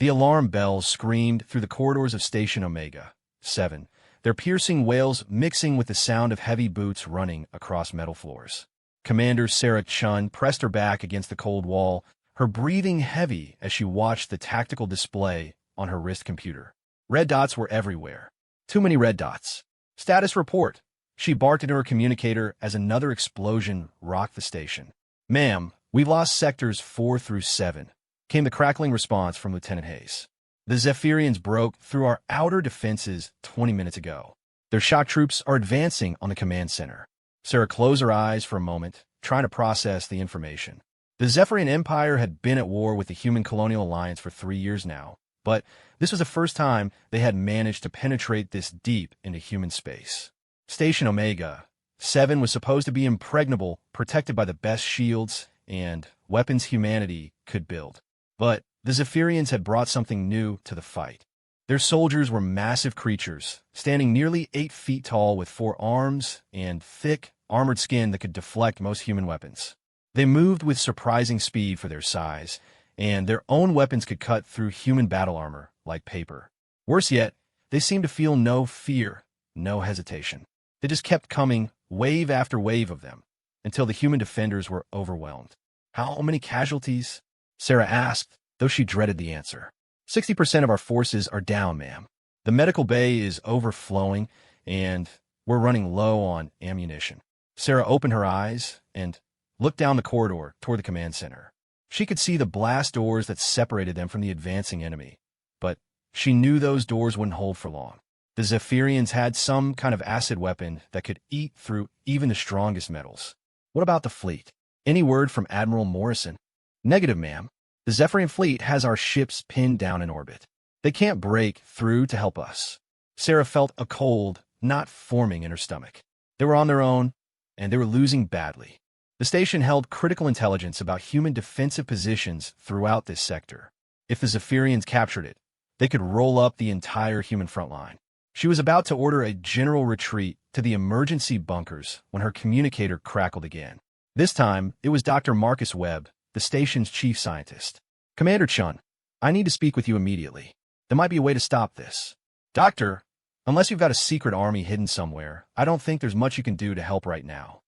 The alarm bells screamed through the corridors of Station Omega 7, their piercing wails mixing with the sound of heavy boots running across metal floors. Commander Sarah Chun pressed her back against the cold wall, her breathing heavy as she watched the tactical display on her wrist computer. Red dots were everywhere. Too many red dots. Status report. She barked into her communicator as another explosion rocked the station. Ma'am, we've lost sectors 4 through 7, came the crackling response from Lieutenant Hayes. The Zephyrians broke through our outer defenses 20 minutes ago. Their shock troops are advancing on the command center. Sarah closed her eyes for a moment, trying to process the information. The Zephyrian Empire had been at war with the Human Colonial Alliance for 3 years now, but this was the first time they had managed to penetrate this deep into human space. Station Omega 7 was supposed to be impregnable, protected by the best shields and weapons humanity could build. But the Zephyrians had brought something new to the fight. Their soldiers were massive creatures, standing nearly 8 feet tall with 4 arms and thick, armored skin that could deflect most human weapons. They moved with surprising speed for their size, and their own weapons could cut through human battle armor like paper. Worse yet, they seemed to feel no fear, no hesitation. They just kept coming, wave after wave of them, until the human defenders were overwhelmed. How many casualties? Sarah asked, though she dreaded the answer. 60% of our forces are down, ma'am. The medical bay is overflowing, and we're running low on ammunition. Sarah opened her eyes and looked down the corridor toward the command center. She could see the blast doors that separated them from the advancing enemy, but she knew those doors wouldn't hold for long. The Zephyrians had some kind of acid weapon that could eat through even the strongest metals. What about the fleet? Any word from Admiral Morrison? Negative, ma'am. The Zephyrian fleet has our ships pinned down in orbit. They can't break through to help us. Sarah felt a cold knot forming in her stomach. They were on their own, and they were losing badly. The station held critical intelligence about human defensive positions throughout this sector. If the Zephyrians captured it, they could roll up the entire human front line. She was about to order a general retreat to the emergency bunkers when her communicator crackled again. This time, it was Dr. Marcus Webb, the station's chief scientist. Commander Chun, I need to speak with you immediately. There might be a way to stop this. Doctor, unless you've got a secret army hidden somewhere, I don't think there's much you can do to help right now.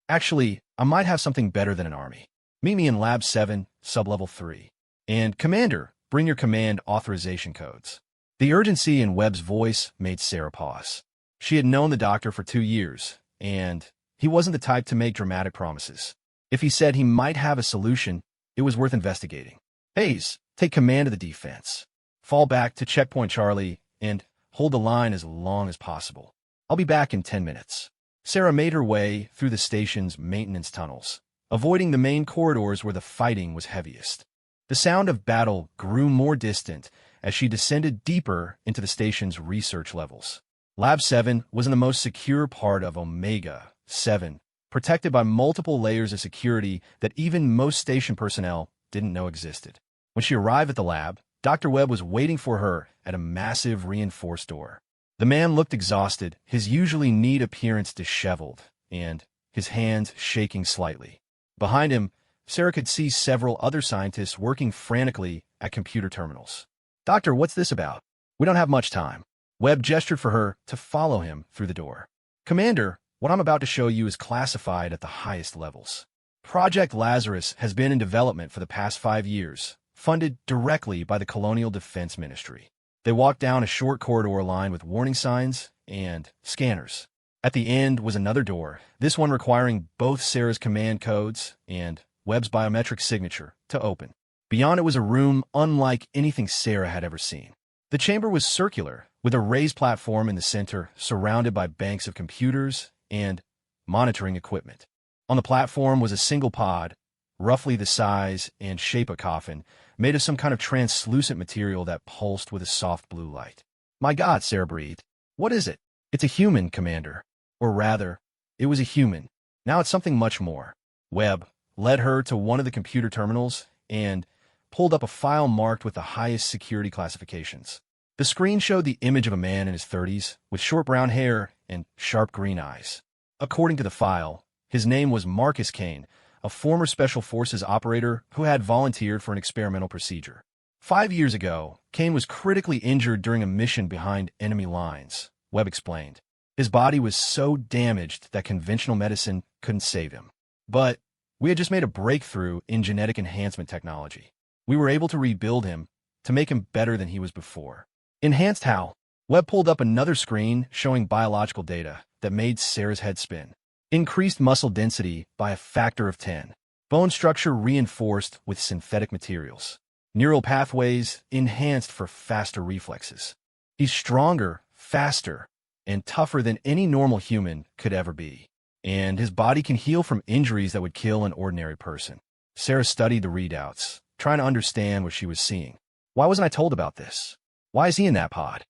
Actually, I might have something better than an army. Meet me in Lab 7, Sublevel 3. And, Commander, bring your command authorization codes. The urgency in Webb's voice made Sarah pause. She had known the doctor for 2 years, and he wasn't the type to make dramatic promises. If he said he might have a solution, it was worth investigating. Hayes, take command of the defense. Fall back to Checkpoint Charlie and hold the line as long as possible. I'll be back in 10 minutes. Sarah made her way through the station's maintenance tunnels, avoiding the main corridors where the fighting was heaviest. The sound of battle grew more distant as she descended deeper into the station's research levels. Lab 7 was in the most secure part of Omega 7, protected by multiple layers of security that even most station personnel didn't know existed. When she arrived at the lab, Dr. Webb was waiting for her at a massive reinforced door. The man looked exhausted, his usually neat appearance disheveled, and his hands shaking slightly. Behind him, Sarah could see several other scientists working frantically at computer terminals. Doctor, what's this about? We don't have much time. Webb gestured for her to follow him through the door. Commander, what I'm about to show you is classified at the highest levels. Project Lazarus has been in development for the past 5 years, funded directly by the Colonial Defense Ministry. They walked down a short corridor lined with warning signs and scanners. At the end was another door, this one requiring both Sarah's command codes and Webb's biometric signature to open. Beyond it was a room unlike anything Sarah had ever seen. The chamber was circular, with a raised platform in the center surrounded by banks of computers and monitoring equipment. On the platform was a single pod, roughly the size and shape of a coffin, made of some kind of translucent material that pulsed with a soft blue light. My God, Sarah breathed. What is it? It's a human, Commander. Or rather, it was a human. Now it's something much more. Webb led her to one of the computer terminals and pulled up a file marked with the highest security classifications. The screen showed the image of a man in his 30s with short brown hair and sharp green eyes. According to the file, his name was Marcus Kane, a former Special Forces operator who had volunteered for an experimental procedure. 5 years ago, Kane was critically injured during a mission behind enemy lines, Webb explained. His body was so damaged that conventional medicine couldn't save him. But we had just made a breakthrough in genetic enhancement technology. We were able to rebuild him to make him better than he was before. Enhanced how? Webb pulled up another screen showing biological data that made Sarah's head spin. Increased muscle density by a factor of 10. Bone structure reinforced with synthetic materials. Neural pathways enhanced for faster reflexes. He's stronger, faster, and tougher than any normal human could ever be. And his body can heal from injuries that would kill an ordinary person. Sarah studied the readouts, trying to understand what she was seeing. Why wasn't I told about this? Why is he in that pod?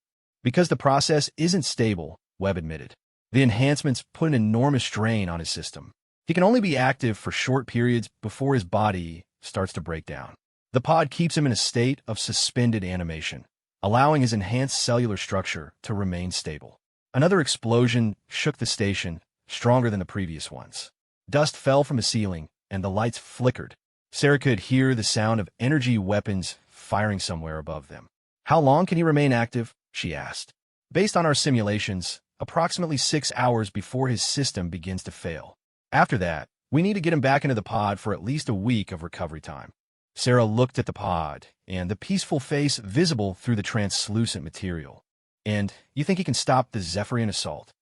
Because the process isn't stable, Webb admitted. The enhancements put an enormous strain on his system. He can only be active for short periods before his body starts to break down. The pod keeps him in a state of suspended animation, allowing his enhanced cellular structure to remain stable. Another explosion shook the station, stronger than the previous ones. Dust fell from the ceiling, and the lights flickered. Sarah could hear the sound of energy weapons firing somewhere above them. How long can he remain active? She asked. Based on our simulations, approximately 6 hours before his system begins to fail. After that, we need to get him back into the pod for at least a week of recovery time. Sarah looked at the pod, and the peaceful face visible through the translucent material. And you think he can stop the Zephyrian assault?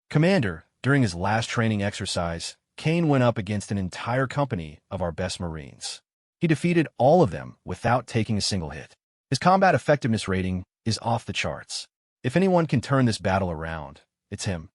Commander, during his last training exercise, Kane went up against an entire company of our best Marines. He defeated all of them without taking a single hit. His combat effectiveness rating is off the charts. If anyone can turn this battle around, it's him.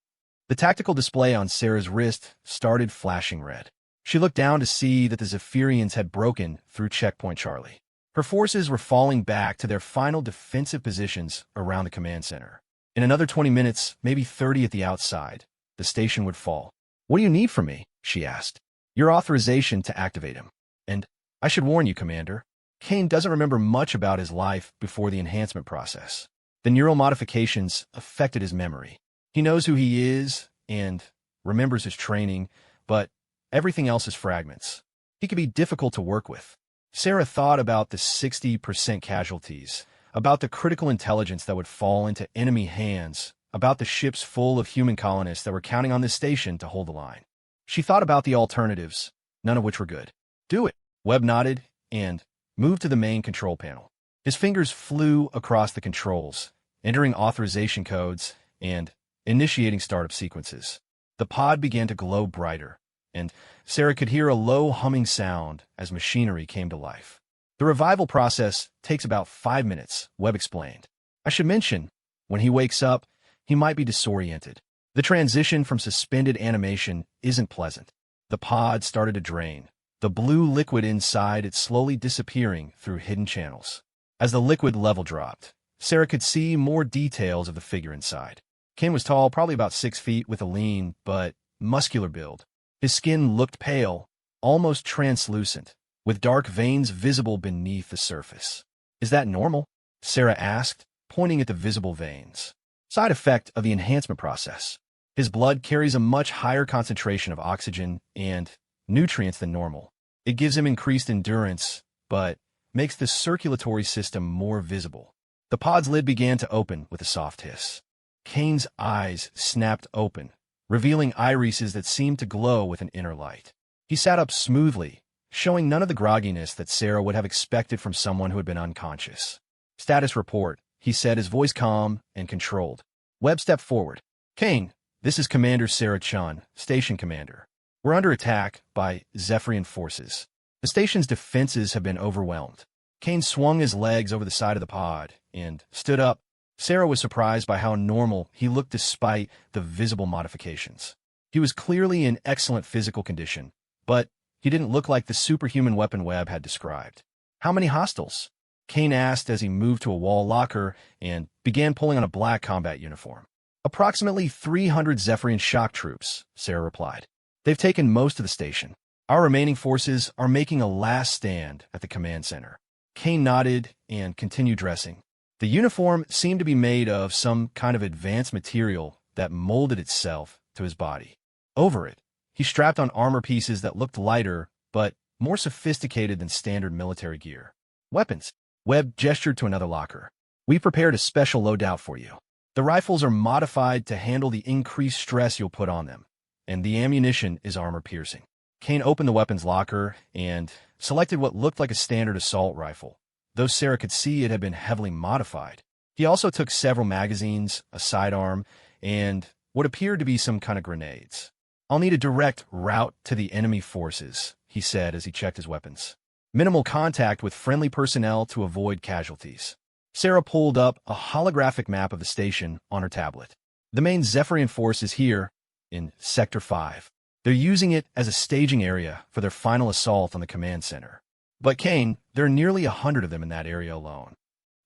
The tactical display on Sarah's wrist started flashing red. She looked down to see that the Zephyrians had broken through Checkpoint Charlie. Her forces were falling back to their final defensive positions around the command center. In another 20 minutes, maybe 30 at the outside, the station would fall. What do you need from me? She asked. Your authorization to activate him. And I should warn you, Commander, Kane doesn't remember much about his life before the enhancement process. The neural modifications affected his memory. He knows who he is and remembers his training, but everything else is fragments. He can be difficult to work with. Sarah thought about the 60% casualties, about the critical intelligence that would fall into enemy hands, about the ships full of human colonists that were counting on this station to hold the line. She thought about the alternatives, none of which were good. Do it. Webb nodded and moved to the main control panel. His fingers flew across the controls, entering authorization codes and initiating startup sequences. The pod began to glow brighter, and Sarah could hear a low humming sound as machinery came to life. The revival process takes about 5 minutes, Webb explained. I should mention, when he wakes up, he might be disoriented. The transition from suspended animation isn't pleasant. The pod started to drain, the blue liquid inside it slowly disappearing through hidden channels. As the liquid level dropped, Sarah could see more details of the figure inside. Kane was tall, probably about 6 feet, with a lean but muscular build. His skin looked pale, almost translucent, with dark veins visible beneath the surface. Is that normal? Sarah asked, pointing at the visible veins. Side effect of the enhancement process. His blood carries a much higher concentration of oxygen and nutrients than normal. It gives him increased endurance, but makes the circulatory system more visible. The pod's lid began to open with a soft hiss. Kane's eyes snapped open, revealing irises that seemed to glow with an inner light. He sat up smoothly, showing none of the grogginess that Sarah would have expected from someone who had been unconscious. Status report, he said, his voice calm and controlled. Webb stepped forward. Kane, this is Commander Sarah Chun, Station Commander. We're under attack by Zephyrian forces. The station's defenses have been overwhelmed. Kane swung his legs over the side of the pod and stood up. Sarah was surprised by how normal he looked despite the visible modifications. He was clearly in excellent physical condition, but he didn't look like the superhuman weapon Webb had described. How many hostiles? Kane asked as he moved to a wall locker and began pulling on a black combat uniform. Approximately 300 Zephyrian shock troops, Sarah replied. They've taken most of the station. Our remaining forces are making a last stand at the command center. Kane nodded and continued dressing. The uniform seemed to be made of some kind of advanced material that molded itself to his body. Over it, he strapped on armor pieces that looked lighter but more sophisticated than standard military gear. Weapons. Webb gestured to another locker. "We prepared a special loadout for you. The rifles are modified to handle the increased stress you'll put on them, and the ammunition is armor-piercing." Kane opened the weapons locker and selected what looked like a standard assault rifle, though Sarah could see it had been heavily modified. He also took several magazines, a sidearm, and what appeared to be some kind of grenades. "I'll need a direct route to the enemy forces," he said as he checked his weapons. "Minimal contact with friendly personnel to avoid casualties." Sarah pulled up a holographic map of the station on her tablet. "The main Zephyrian force is here, in Sector 5. They're using it as a staging area for their final assault on the command center. But Kane, there are nearly 100 of them in that area alone."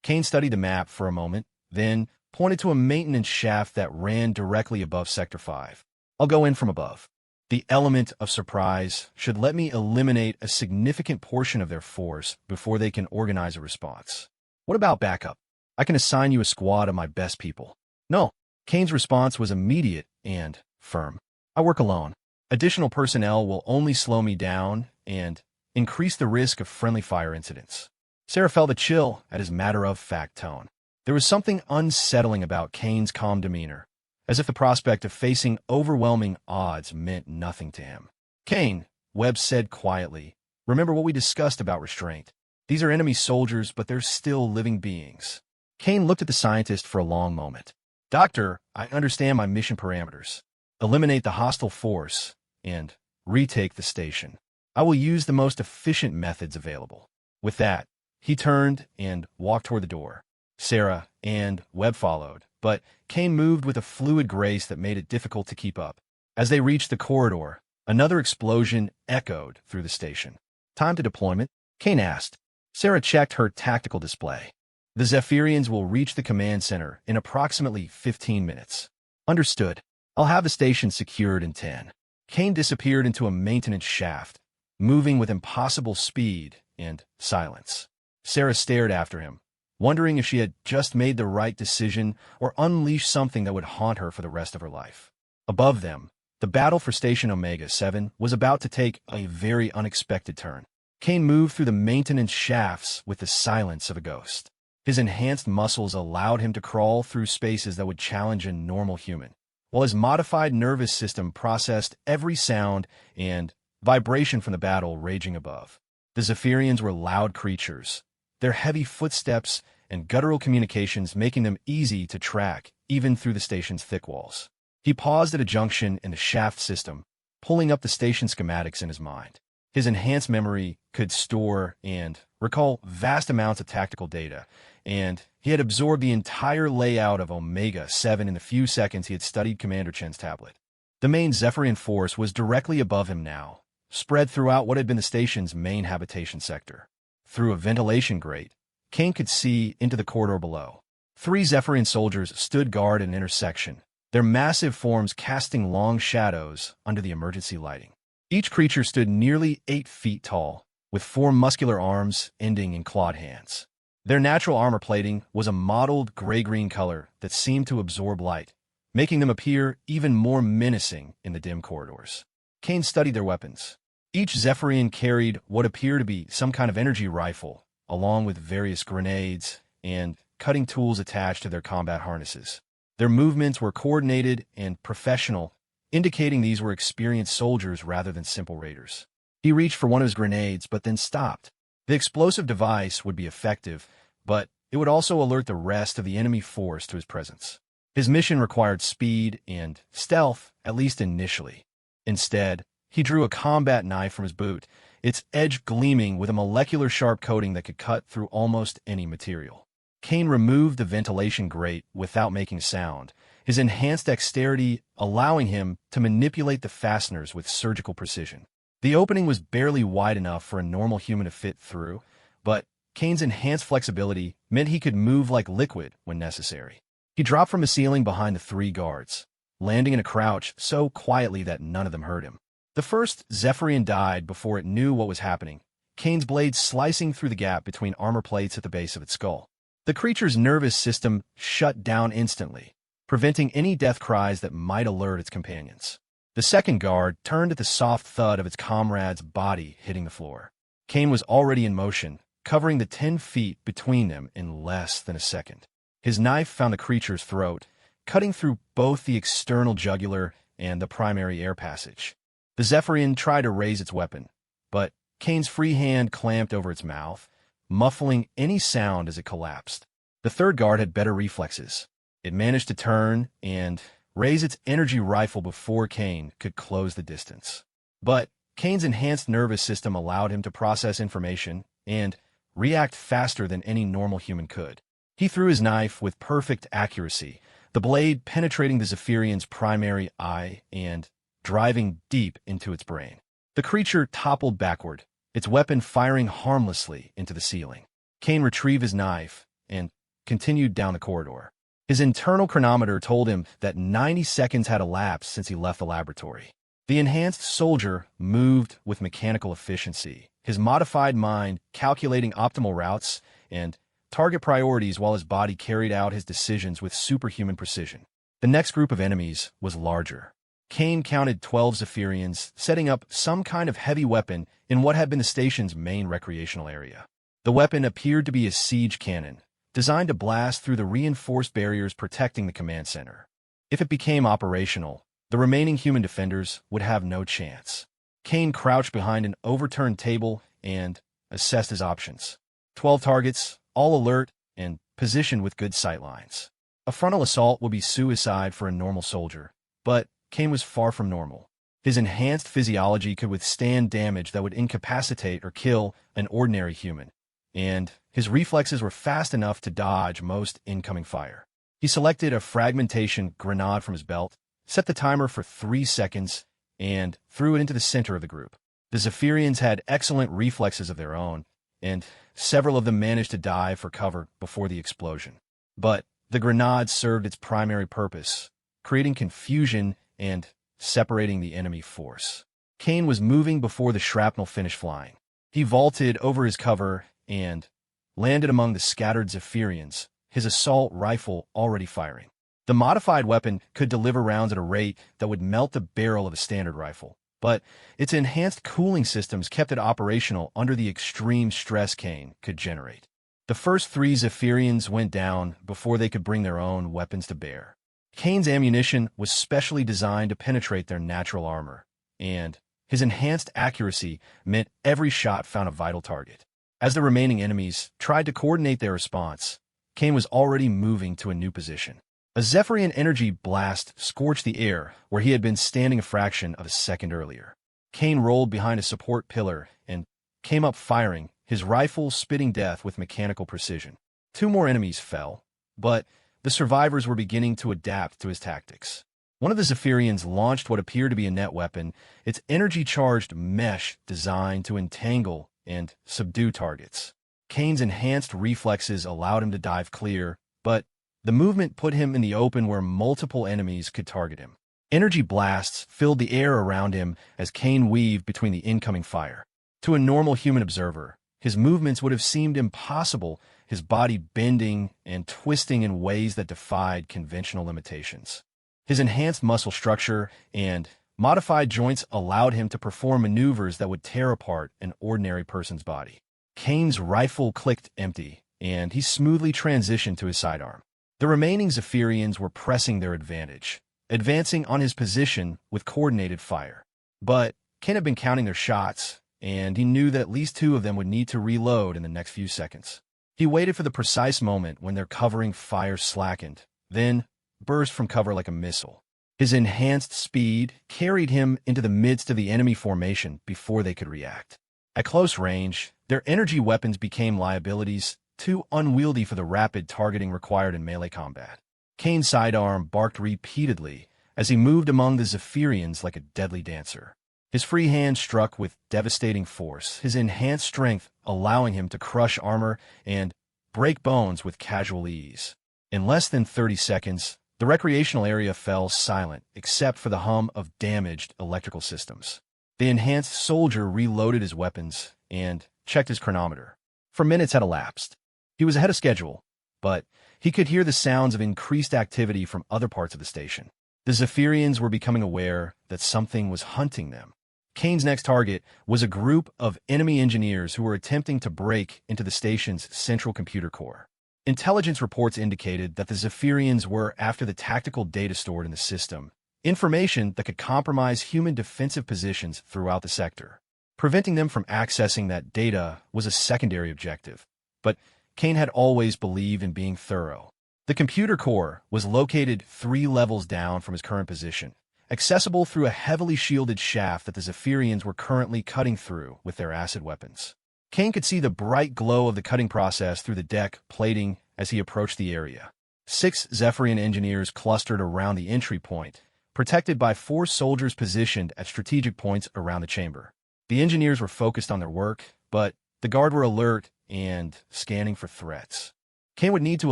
Kane studied the map for a moment, then pointed to a maintenance shaft that ran directly above Sector 5. "I'll go in from above. The element of surprise should let me eliminate a significant portion of their force before they can organize a response." "What about backup? I can assign you a squad of my best people." "No." Kane's response was immediate and firm. "I work alone. Additional personnel will only slow me down and increase the risk of friendly fire incidents." Sarah felt a chill at his matter-of-fact tone. There was something unsettling about Kane's calm demeanor, as if the prospect of facing overwhelming odds meant nothing to him. "Kane," Webb said quietly, "remember what we discussed about restraint. These are enemy soldiers, but they're still living beings." Kane looked at the scientist for a long moment. "Doctor, I understand my mission parameters. Eliminate the hostile force and retake the station. I will use the most efficient methods available." With that, he turned and walked toward the door. Sarah and Webb followed, but Kane moved with a fluid grace that made it difficult to keep up. As they reached the corridor, another explosion echoed through the station. "Time to deployment?" Kane asked. Sarah checked her tactical display. "The Zephyrians will reach the command center in approximately 15 minutes. "Understood. I'll have the station secured in 10. Kane disappeared into a maintenance shaft, moving with impossible speed and silence. Sarah stared after him, wondering if she had just made the right decision or unleashed something that would haunt her for the rest of her life. Above them, the battle for Station Omega-7 was about to take a very unexpected turn. Kane moved through the maintenance shafts with the silence of a ghost. His enhanced muscles allowed him to crawl through spaces that would challenge a normal human, while his modified nervous system processed every sound and vibration from the battle raging above. The Zephyrians were loud creatures, their heavy footsteps and guttural communications making them easy to track even through the station's thick walls. He paused at a junction in the shaft system, pulling up the station schematics in his mind. His enhanced memory could store and recall vast amounts of tactical data, and he had absorbed the entire layout of Omega-7 in the few seconds he had studied Commander Chen's tablet. The main Zephyrian force was directly above him now, spread throughout what had been the station's main habitation sector. Through a ventilation grate, Kane could see into the corridor below. 3 Zephyrian soldiers stood guard at an intersection, their massive forms casting long shadows under the emergency lighting. Each creature stood nearly 8 feet tall, with 4 muscular arms ending in clawed hands. Their natural armor plating was a mottled gray-green color that seemed to absorb light, making them appear even more menacing in the dim corridors. Kane studied their weapons. Each Zephyrian carried what appeared to be some kind of energy rifle, along with various grenades and cutting tools attached to their combat harnesses. Their movements were coordinated and professional, indicating these were experienced soldiers rather than simple raiders. He reached for one of his grenades, but then stopped. The explosive device would be effective, but it would also alert the rest of the enemy force to his presence. His mission required speed and stealth, at least initially. Instead, he drew a combat knife from his boot, its edge gleaming with a molecular sharp coating that could cut through almost any material. Kane removed the ventilation grate without making sound, his enhanced dexterity allowing him to manipulate the fasteners with surgical precision. The opening was barely wide enough for a normal human to fit through, but Kane's enhanced flexibility meant he could move like liquid when necessary. He dropped from the ceiling behind the 3 guards, landing in a crouch so quietly that none of them heard him. The first Zephyrian died before it knew what was happening, Kane's blade slicing through the gap between armor plates at the base of its skull. The creature's nervous system shut down instantly, preventing any death cries that might alert its companions. The second guard turned at the soft thud of its comrade's body hitting the floor. Kane was already in motion, covering the 10 feet between them in less than a second. His knife found the creature's throat, cutting through both the external jugular and the primary air passage. The Zephyrian tried to raise its weapon, but Kane's free hand clamped over its mouth, muffling any sound as it collapsed. The third guard had better reflexes. It managed to turn and raise its energy rifle before Kane could close the distance. But Kane's enhanced nervous system allowed him to process information and react faster than any normal human could. He threw his knife with perfect accuracy, the blade penetrating the Zephyrian's primary eye and driving deep into its brain. The creature toppled backward, its weapon firing harmlessly into the ceiling. Kane retrieved his knife and continued down the corridor. His internal chronometer told him that 90 seconds had elapsed since he left the laboratory. The enhanced soldier moved with mechanical efficiency, his modified mind calculating optimal routes and target priorities while his body carried out his decisions with superhuman precision. The next group of enemies was larger. Kane counted 12 Zephyrians, setting up some kind of heavy weapon in what had been the station's main recreational area. The weapon appeared to be a siege cannon, designed to blast through the reinforced barriers protecting the command center. If it became operational, the remaining human defenders would have no chance. Kane crouched behind an overturned table and assessed his options. 12 targets, all alert and positioned with good sightlines. A frontal assault would be suicide for a normal soldier, but Kane was far from normal. His enhanced physiology could withstand damage that would incapacitate or kill an ordinary human, and his reflexes were fast enough to dodge most incoming fire. He selected a fragmentation grenade from his belt, set the timer for 3 seconds, and threw it into the center of the group. The Zephyrians had excellent reflexes of their own, and several of them managed to dive for cover before the explosion. But the grenade served its primary purpose, creating confusion and separating the enemy force. Kane was moving before the shrapnel finished flying. He vaulted over his cover and landed among the scattered Zephyrians, his assault rifle already firing. The modified weapon could deliver rounds at a rate that would melt the barrel of a standard rifle, but its enhanced cooling systems kept it operational under the extreme stress Kane could generate. The first 3 Zephyrians went down before they could bring their own weapons to bear. Kane's ammunition was specially designed to penetrate their natural armor, and his enhanced accuracy meant every shot found a vital target. As the remaining enemies tried to coordinate their response, Kane was already moving to a new position. A Zephyrian energy blast scorched the air where he had been standing a fraction of a second earlier. Kane rolled behind a support pillar and came up firing, his rifle spitting death with mechanical precision. 2 more enemies fell, but the survivors were beginning to adapt to his tactics. One of the Zephyrians launched what appeared to be a net weapon, its energy-charged mesh designed to entangle and subdue targets. Kane's enhanced reflexes allowed him to dive clear, but the movement put him in the open where multiple enemies could target him. Energy blasts filled the air around him as Kane weaved between the incoming fire. To a normal human observer, his movements would have seemed impossible, his body bending and twisting in ways that defied conventional limitations. His enhanced muscle structure and modified joints allowed him to perform maneuvers that would tear apart an ordinary person's body. Kane's rifle clicked empty, and he smoothly transitioned to his sidearm. The remaining Zephyrians were pressing their advantage, advancing on his position with coordinated fire. But Kane had been counting their shots, and he knew that at least 2 of them would need to reload in the next few seconds. He waited for the precise moment when their covering fire slackened, then burst from cover like a missile. His enhanced speed carried him into the midst of the enemy formation before they could react. At close range, their energy weapons became liabilities, too unwieldy for the rapid targeting required in melee combat. Kane's sidearm barked repeatedly as he moved among the Zephyrians like a deadly dancer. His free hand struck with devastating force, his enhanced strength allowing him to crush armor and break bones with casual ease. In less than 30 seconds, the recreational area fell silent except for the hum of damaged electrical systems. The enhanced soldier reloaded his weapons and checked his chronometer. 4 minutes had elapsed. He was ahead of schedule, but he could hear the sounds of increased activity from other parts of the station. The Zephyrians were becoming aware that something was hunting them. Kane's next target was a group of enemy engineers who were attempting to break into the station's central computer core. Intelligence reports indicated that the Zephyrians were after the tactical data stored in the system, information that could compromise human defensive positions throughout the sector. Preventing them from accessing that data was a secondary objective, but Kane had always believed in being thorough. The computer core was located 3 levels down from his current position, accessible through a heavily shielded shaft that the Zephyrians were currently cutting through with their acid weapons. Kane could see the bright glow of the cutting process through the deck plating as he approached the area. 6 Zephyrian engineers clustered around the entry point, protected by 4 soldiers positioned at strategic points around the chamber. The engineers were focused on their work, but the guard were alert and scanning for threats. Kane would need to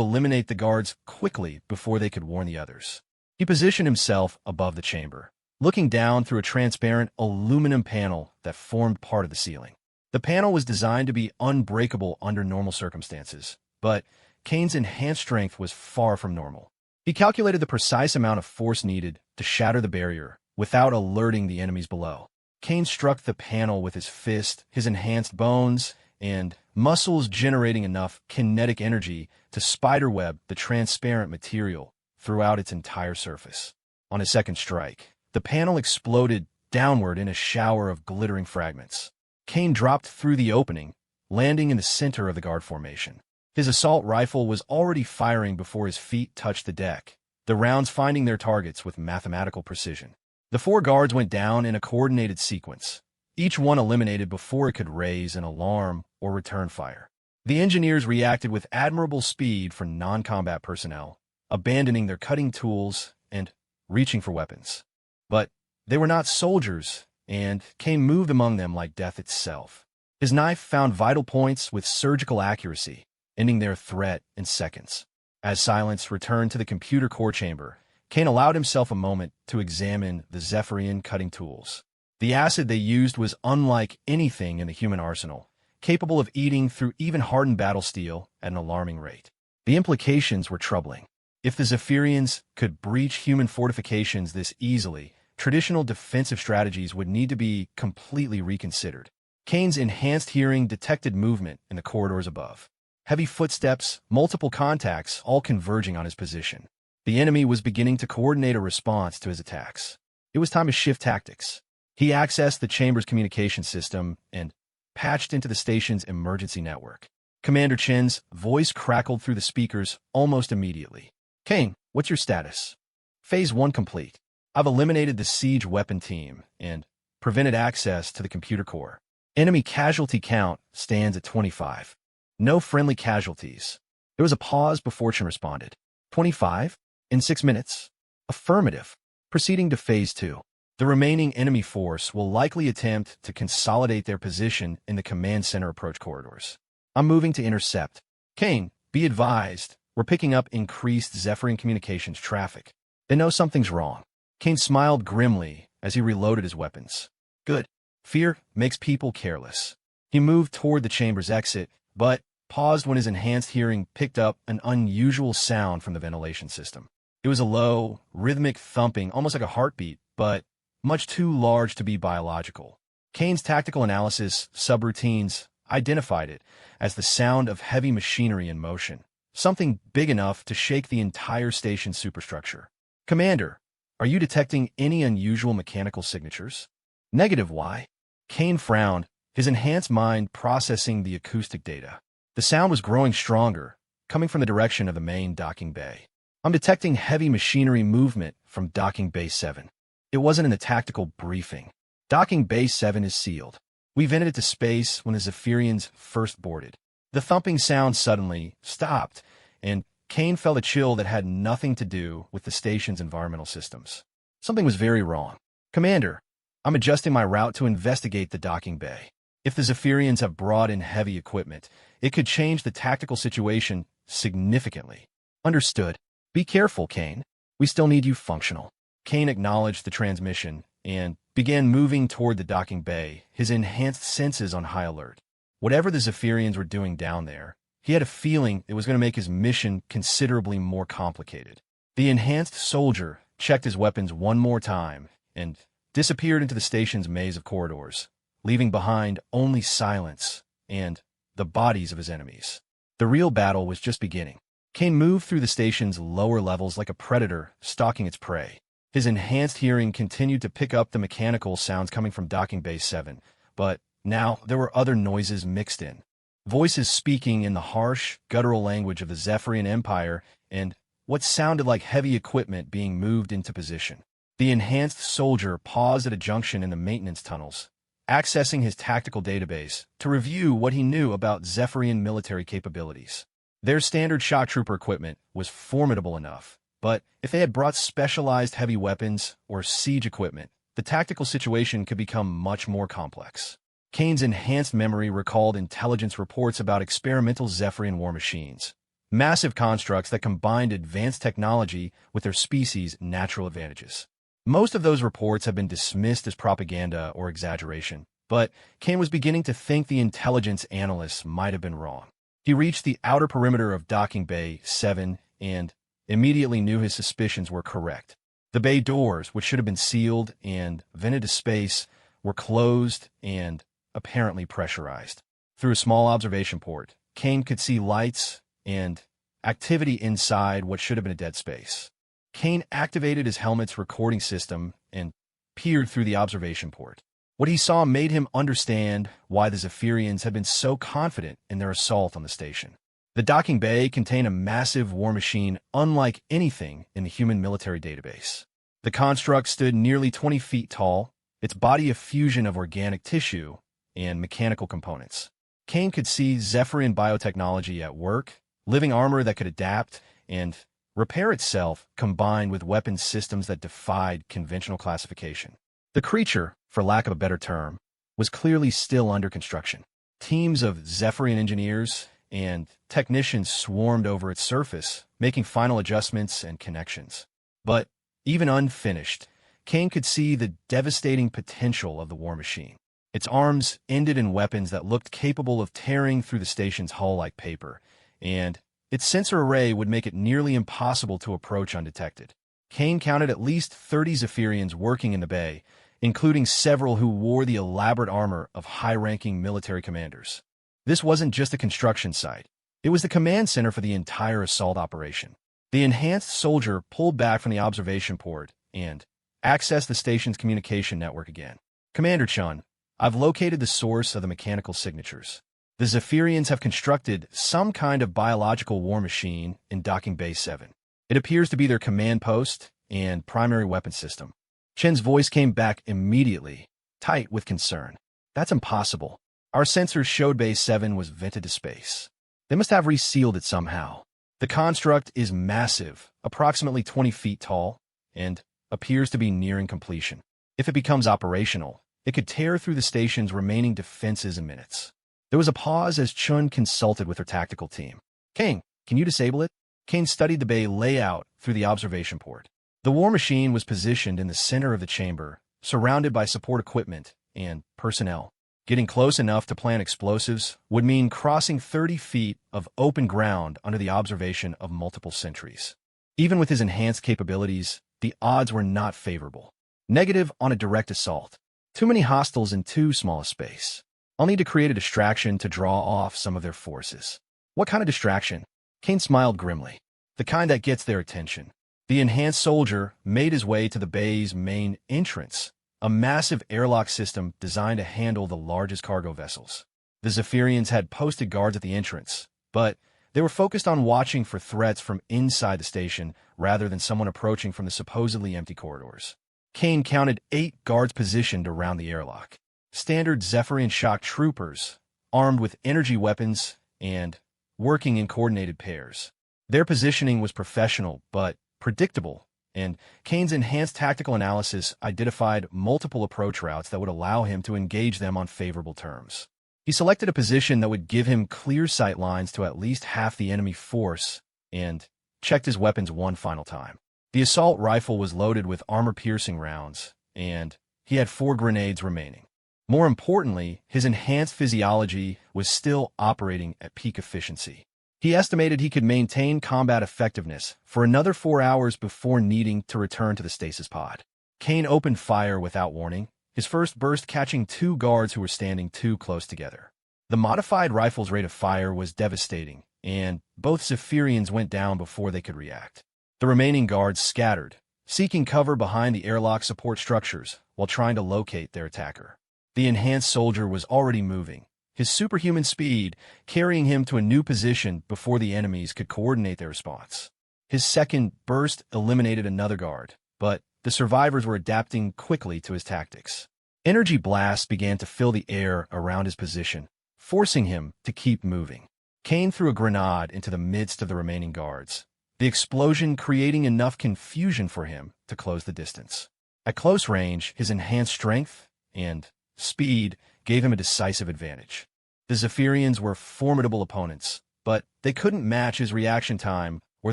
eliminate the guards quickly before they could warn the others. He positioned himself above the chamber, looking down through a transparent aluminum panel that formed part of the ceiling. The panel was designed to be unbreakable under normal circumstances, but Kane's enhanced strength was far from normal. He calculated the precise amount of force needed to shatter the barrier without alerting the enemies below. Kane struck the panel with his fist, his enhanced bones and muscles generating enough kinetic energy to spiderweb the transparent material throughout its entire surface. On his second strike, the panel exploded downward in a shower of glittering fragments. Kane dropped through the opening, landing in the center of the guard formation. His assault rifle was already firing before his feet touched the deck, the rounds finding their targets with mathematical precision. The 4 guards went down in a coordinated sequence, each one eliminated before it could raise an alarm or return fire. The engineers reacted with admirable speed for non-combat personnel, abandoning their cutting tools and reaching for weapons. But they were not soldiers, and Kane moved among them like death itself. His knife found vital points with surgical accuracy, ending their threat in seconds. As silence returned to the computer core chamber, Kane allowed himself a moment to examine the Zephyrian cutting tools. The acid they used was unlike anything in the human arsenal, capable of eating through even hardened battle steel at an alarming rate. The implications were troubling. If the Zephyrians could breach human fortifications this easily, traditional defensive strategies would need to be completely reconsidered. Kane's enhanced hearing detected movement in the corridors above. Heavy footsteps, multiple contacts, all converging on his position. The enemy was beginning to coordinate a response to his attacks. It was time to shift tactics. He accessed the chamber's communication system and patched into the station's emergency network. Commander Chen's voice crackled through the speakers almost immediately. Kane, what's your status? Phase 1 complete. I've eliminated the siege weapon team and prevented access to the computer core. Enemy casualty count stands at 25. No friendly casualties. There was a pause before Chen responded. 25? In 6 minutes? Affirmative. Proceeding to Phase 2. The remaining enemy force will likely attempt to consolidate their position in the command center approach corridors. I'm moving to intercept. Kane, be advised, we're picking up increased Zephyrian communications traffic. They know something's wrong. Kane smiled grimly as he reloaded his weapons. Good. Fear makes people careless. He moved toward the chamber's exit, but paused when his enhanced hearing picked up an unusual sound from the ventilation system. It was a low, rhythmic thumping, almost like a heartbeat, but much too large to be biological. Kane's tactical analysis subroutines identified it as the sound of heavy machinery in motion, something big enough to shake the entire station's superstructure. Commander, are you detecting any unusual mechanical signatures? Negative, why? Kane frowned, his enhanced mind processing the acoustic data. The sound was growing stronger, coming from the direction of the main docking bay. I'm detecting heavy machinery movement from docking bay 7. It wasn't in the tactical briefing. Docking bay 7 is sealed. We vented it to space when the Zephyrians first boarded. The thumping sound suddenly stopped, and Kane felt a chill that had nothing to do with the station's environmental systems. Something was very wrong. Commander, I'm adjusting my route to investigate the docking bay. If the Zephyrians have brought in heavy equipment, it could change the tactical situation significantly. Understood. Be careful, Kane. We still need you functional. Kane acknowledged the transmission and began moving toward the docking bay, his enhanced senses on high alert. Whatever the Zephyrians were doing down there, he had a feeling it was going to make his mission considerably more complicated. The enhanced soldier checked his weapons one more time and disappeared into the station's maze of corridors, leaving behind only silence and the bodies of his enemies. The real battle was just beginning. Kane moved through the station's lower levels like a predator stalking its prey. His enhanced hearing continued to pick up the mechanical sounds coming from Docking Bay 7, but now there were other noises mixed in. Voices speaking in the harsh, guttural language of the Zephyrian Empire and what sounded like heavy equipment being moved into position. The enhanced soldier paused at a junction in the maintenance tunnels, accessing his tactical database to review what he knew about Zephyrian military capabilities. Their standard shock trooper equipment was formidable enough, but if they had brought specialized heavy weapons or siege equipment, the tactical situation could become much more complex. Kane's enhanced memory recalled intelligence reports about experimental Zephyrian war machines, massive constructs that combined advanced technology with their species' natural advantages. Most of those reports have been dismissed as propaganda or exaggeration, but Kane was beginning to think the intelligence analysts might have been wrong. He reached the outer perimeter of Docking Bay 7 and immediately knew his suspicions were correct. The bay doors, which should have been sealed and vented to space, were closed and apparently pressurized. Through a small observation port, Kane could see lights and activity inside what should have been a dead space. Kane activated his helmet's recording system and peered through the observation port. What he saw made him understand why the Zephyrians had been so confident in their assault on the station. The docking bay contained a massive war machine unlike anything in the human military database. The construct stood nearly 20 feet tall, its body a fusion of organic tissue and mechanical components. Kane could see Zephyrian biotechnology at work, living armor that could adapt and repair itself, combined with weapons systems that defied conventional classification. The creature, for lack of a better term, was clearly still under construction. Teams of Zephyrian engineers and technicians swarmed over its surface, making final adjustments and connections. But even unfinished, Kane could see the devastating potential of the war machine. Its arms ended in weapons that looked capable of tearing through the station's hull like paper, and its sensor array would make it nearly impossible to approach undetected. Kane counted at least 30 Zephyrians working in the bay, including several who wore the elaborate armor of high-ranking military commanders. This wasn't just a construction site. It was the command center for the entire assault operation. The enhanced soldier pulled back from the observation port and accessed the station's communication network again. Commander Chun, I've located the source of the mechanical signatures. The Zephyrians have constructed some kind of biological war machine in Docking Bay 7. It appears to be their command post and primary weapon system. Chen's voice came back immediately, tight with concern. That's impossible. Our sensors showed Bay 7 was vented to space. They must have resealed it somehow. The construct is massive, approximately 20 feet tall, and appears to be nearing completion. If it becomes operational, it could tear through the station's remaining defenses in minutes. There was a pause as Chun consulted with her tactical team. Kane, can you disable it? Kane studied the bay layout through the observation port. The war machine was positioned in the center of the chamber, surrounded by support equipment and personnel. Getting close enough to plant explosives would mean crossing 30 feet of open ground under the observation of multiple sentries. Even with his enhanced capabilities, the odds were not favorable. Negative on a direct assault. Too many hostiles in too small a space. I'll need to create a distraction to draw off some of their forces. What kind of distraction? Kane smiled grimly. The kind that gets their attention. The enhanced soldier made his way to the bay's main entrance, a massive airlock system designed to handle the largest cargo vessels. The Zephyrians had posted guards at the entrance, but they were focused on watching for threats from inside the station rather than someone approaching from the supposedly empty corridors. Kane counted 8 guards positioned around the airlock. Standard Zephyrian shock troopers, armed with energy weapons and working in coordinated pairs. Their positioning was professional but predictable, and Kane's enhanced tactical analysis identified multiple approach routes that would allow him to engage them on favorable terms. He selected a position that would give him clear sight lines to at least half the enemy force and checked his weapons one final time. The assault rifle was loaded with armor-piercing rounds, and he had 4 grenades remaining. More importantly, his enhanced physiology was still operating at peak efficiency. He estimated he could maintain combat effectiveness for another 4 hours before needing to return to the stasis pod. Kane opened fire without warning, his first burst catching two guards who were standing too close together. The modified rifle's rate of fire was devastating, and both Zephyrians went down before they could react. The remaining guards scattered, seeking cover behind the airlock support structures while trying to locate their attacker. The enhanced soldier was already moving, his superhuman speed carrying him to a new position before the enemies could coordinate their response. His second burst eliminated another guard, but the survivors were adapting quickly to his tactics. Energy blasts began to fill the air around his position, forcing him to keep moving. Kane threw a grenade into the midst of the remaining guards, the explosion creating enough confusion for him to close the distance. At close range, his enhanced strength and speed gave him a decisive advantage. The Zephyrians were formidable opponents, but they couldn't match his reaction time or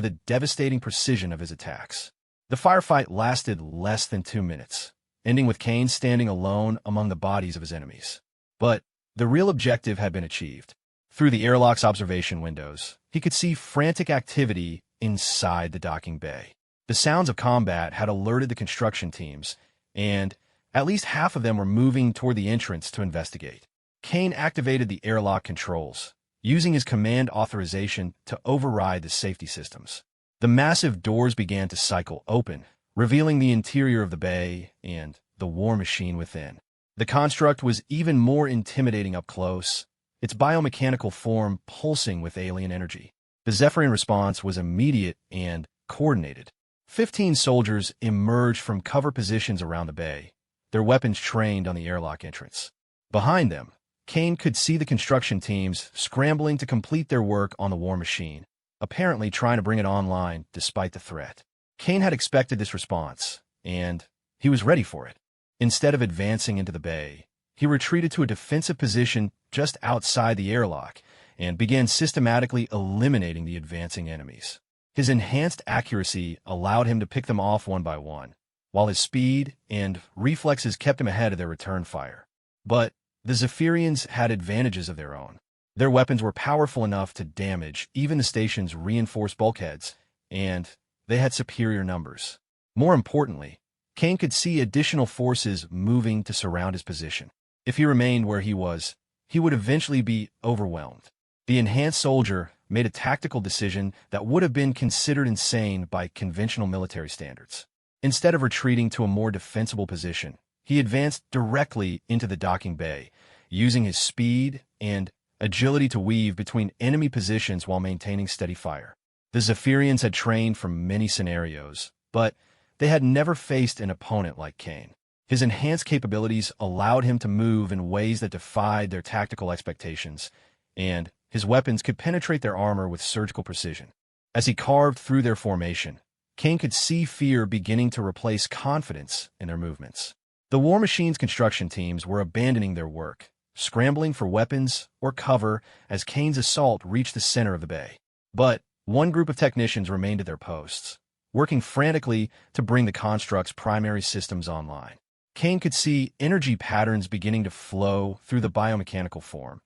the devastating precision of his attacks. The firefight lasted less than 2 minutes, ending with Kane standing alone among the bodies of his enemies. But the real objective had been achieved. Through the airlock's observation windows, he could see frantic activity inside the docking bay. The sounds of combat had alerted the construction teams, and at least half of them were moving toward the entrance to investigate. Kane activated the airlock controls, using his command authorization to override the safety systems. The massive doors began to cycle open, revealing the interior of the bay and the war machine within. The construct was even more intimidating up close, its biomechanical form pulsing with alien energy. The Zephyrian response was immediate and coordinated. 15 soldiers emerged from cover positions around the bay, their weapons trained on the airlock entrance. Behind them, Kane could see the construction teams scrambling to complete their work on the war machine, apparently trying to bring it online despite the threat. Kane had expected this response, and he was ready for it. Instead of advancing into the bay, he retreated to a defensive position just outside the airlock and began systematically eliminating the advancing enemies. His enhanced accuracy allowed him to pick them off one by one, while his speed and reflexes kept him ahead of their return fire. But the Zephyrians had advantages of their own. Their weapons were powerful enough to damage even the station's reinforced bulkheads, and they had superior numbers. More importantly, Kane could see additional forces moving to surround his position. If he remained where he was, he would eventually be overwhelmed. The enhanced soldier made a tactical decision that would have been considered insane by conventional military standards. Instead of retreating to a more defensible position, he advanced directly into the docking bay, using his speed and agility to weave between enemy positions while maintaining steady fire. The Zephyrians had trained for many scenarios, but they had never faced an opponent like Kane. His enhanced capabilities allowed him to move in ways that defied their tactical expectations, and his weapons could penetrate their armor with surgical precision. As he carved through their formation, Kane could see fear beginning to replace confidence in their movements. The war machine's construction teams were abandoning their work, scrambling for weapons or cover as Kane's assault reached the center of the bay. But one group of technicians remained at their posts, working frantically to bring the construct's primary systems online. Kane could see energy patterns beginning to flow through the biomechanical form,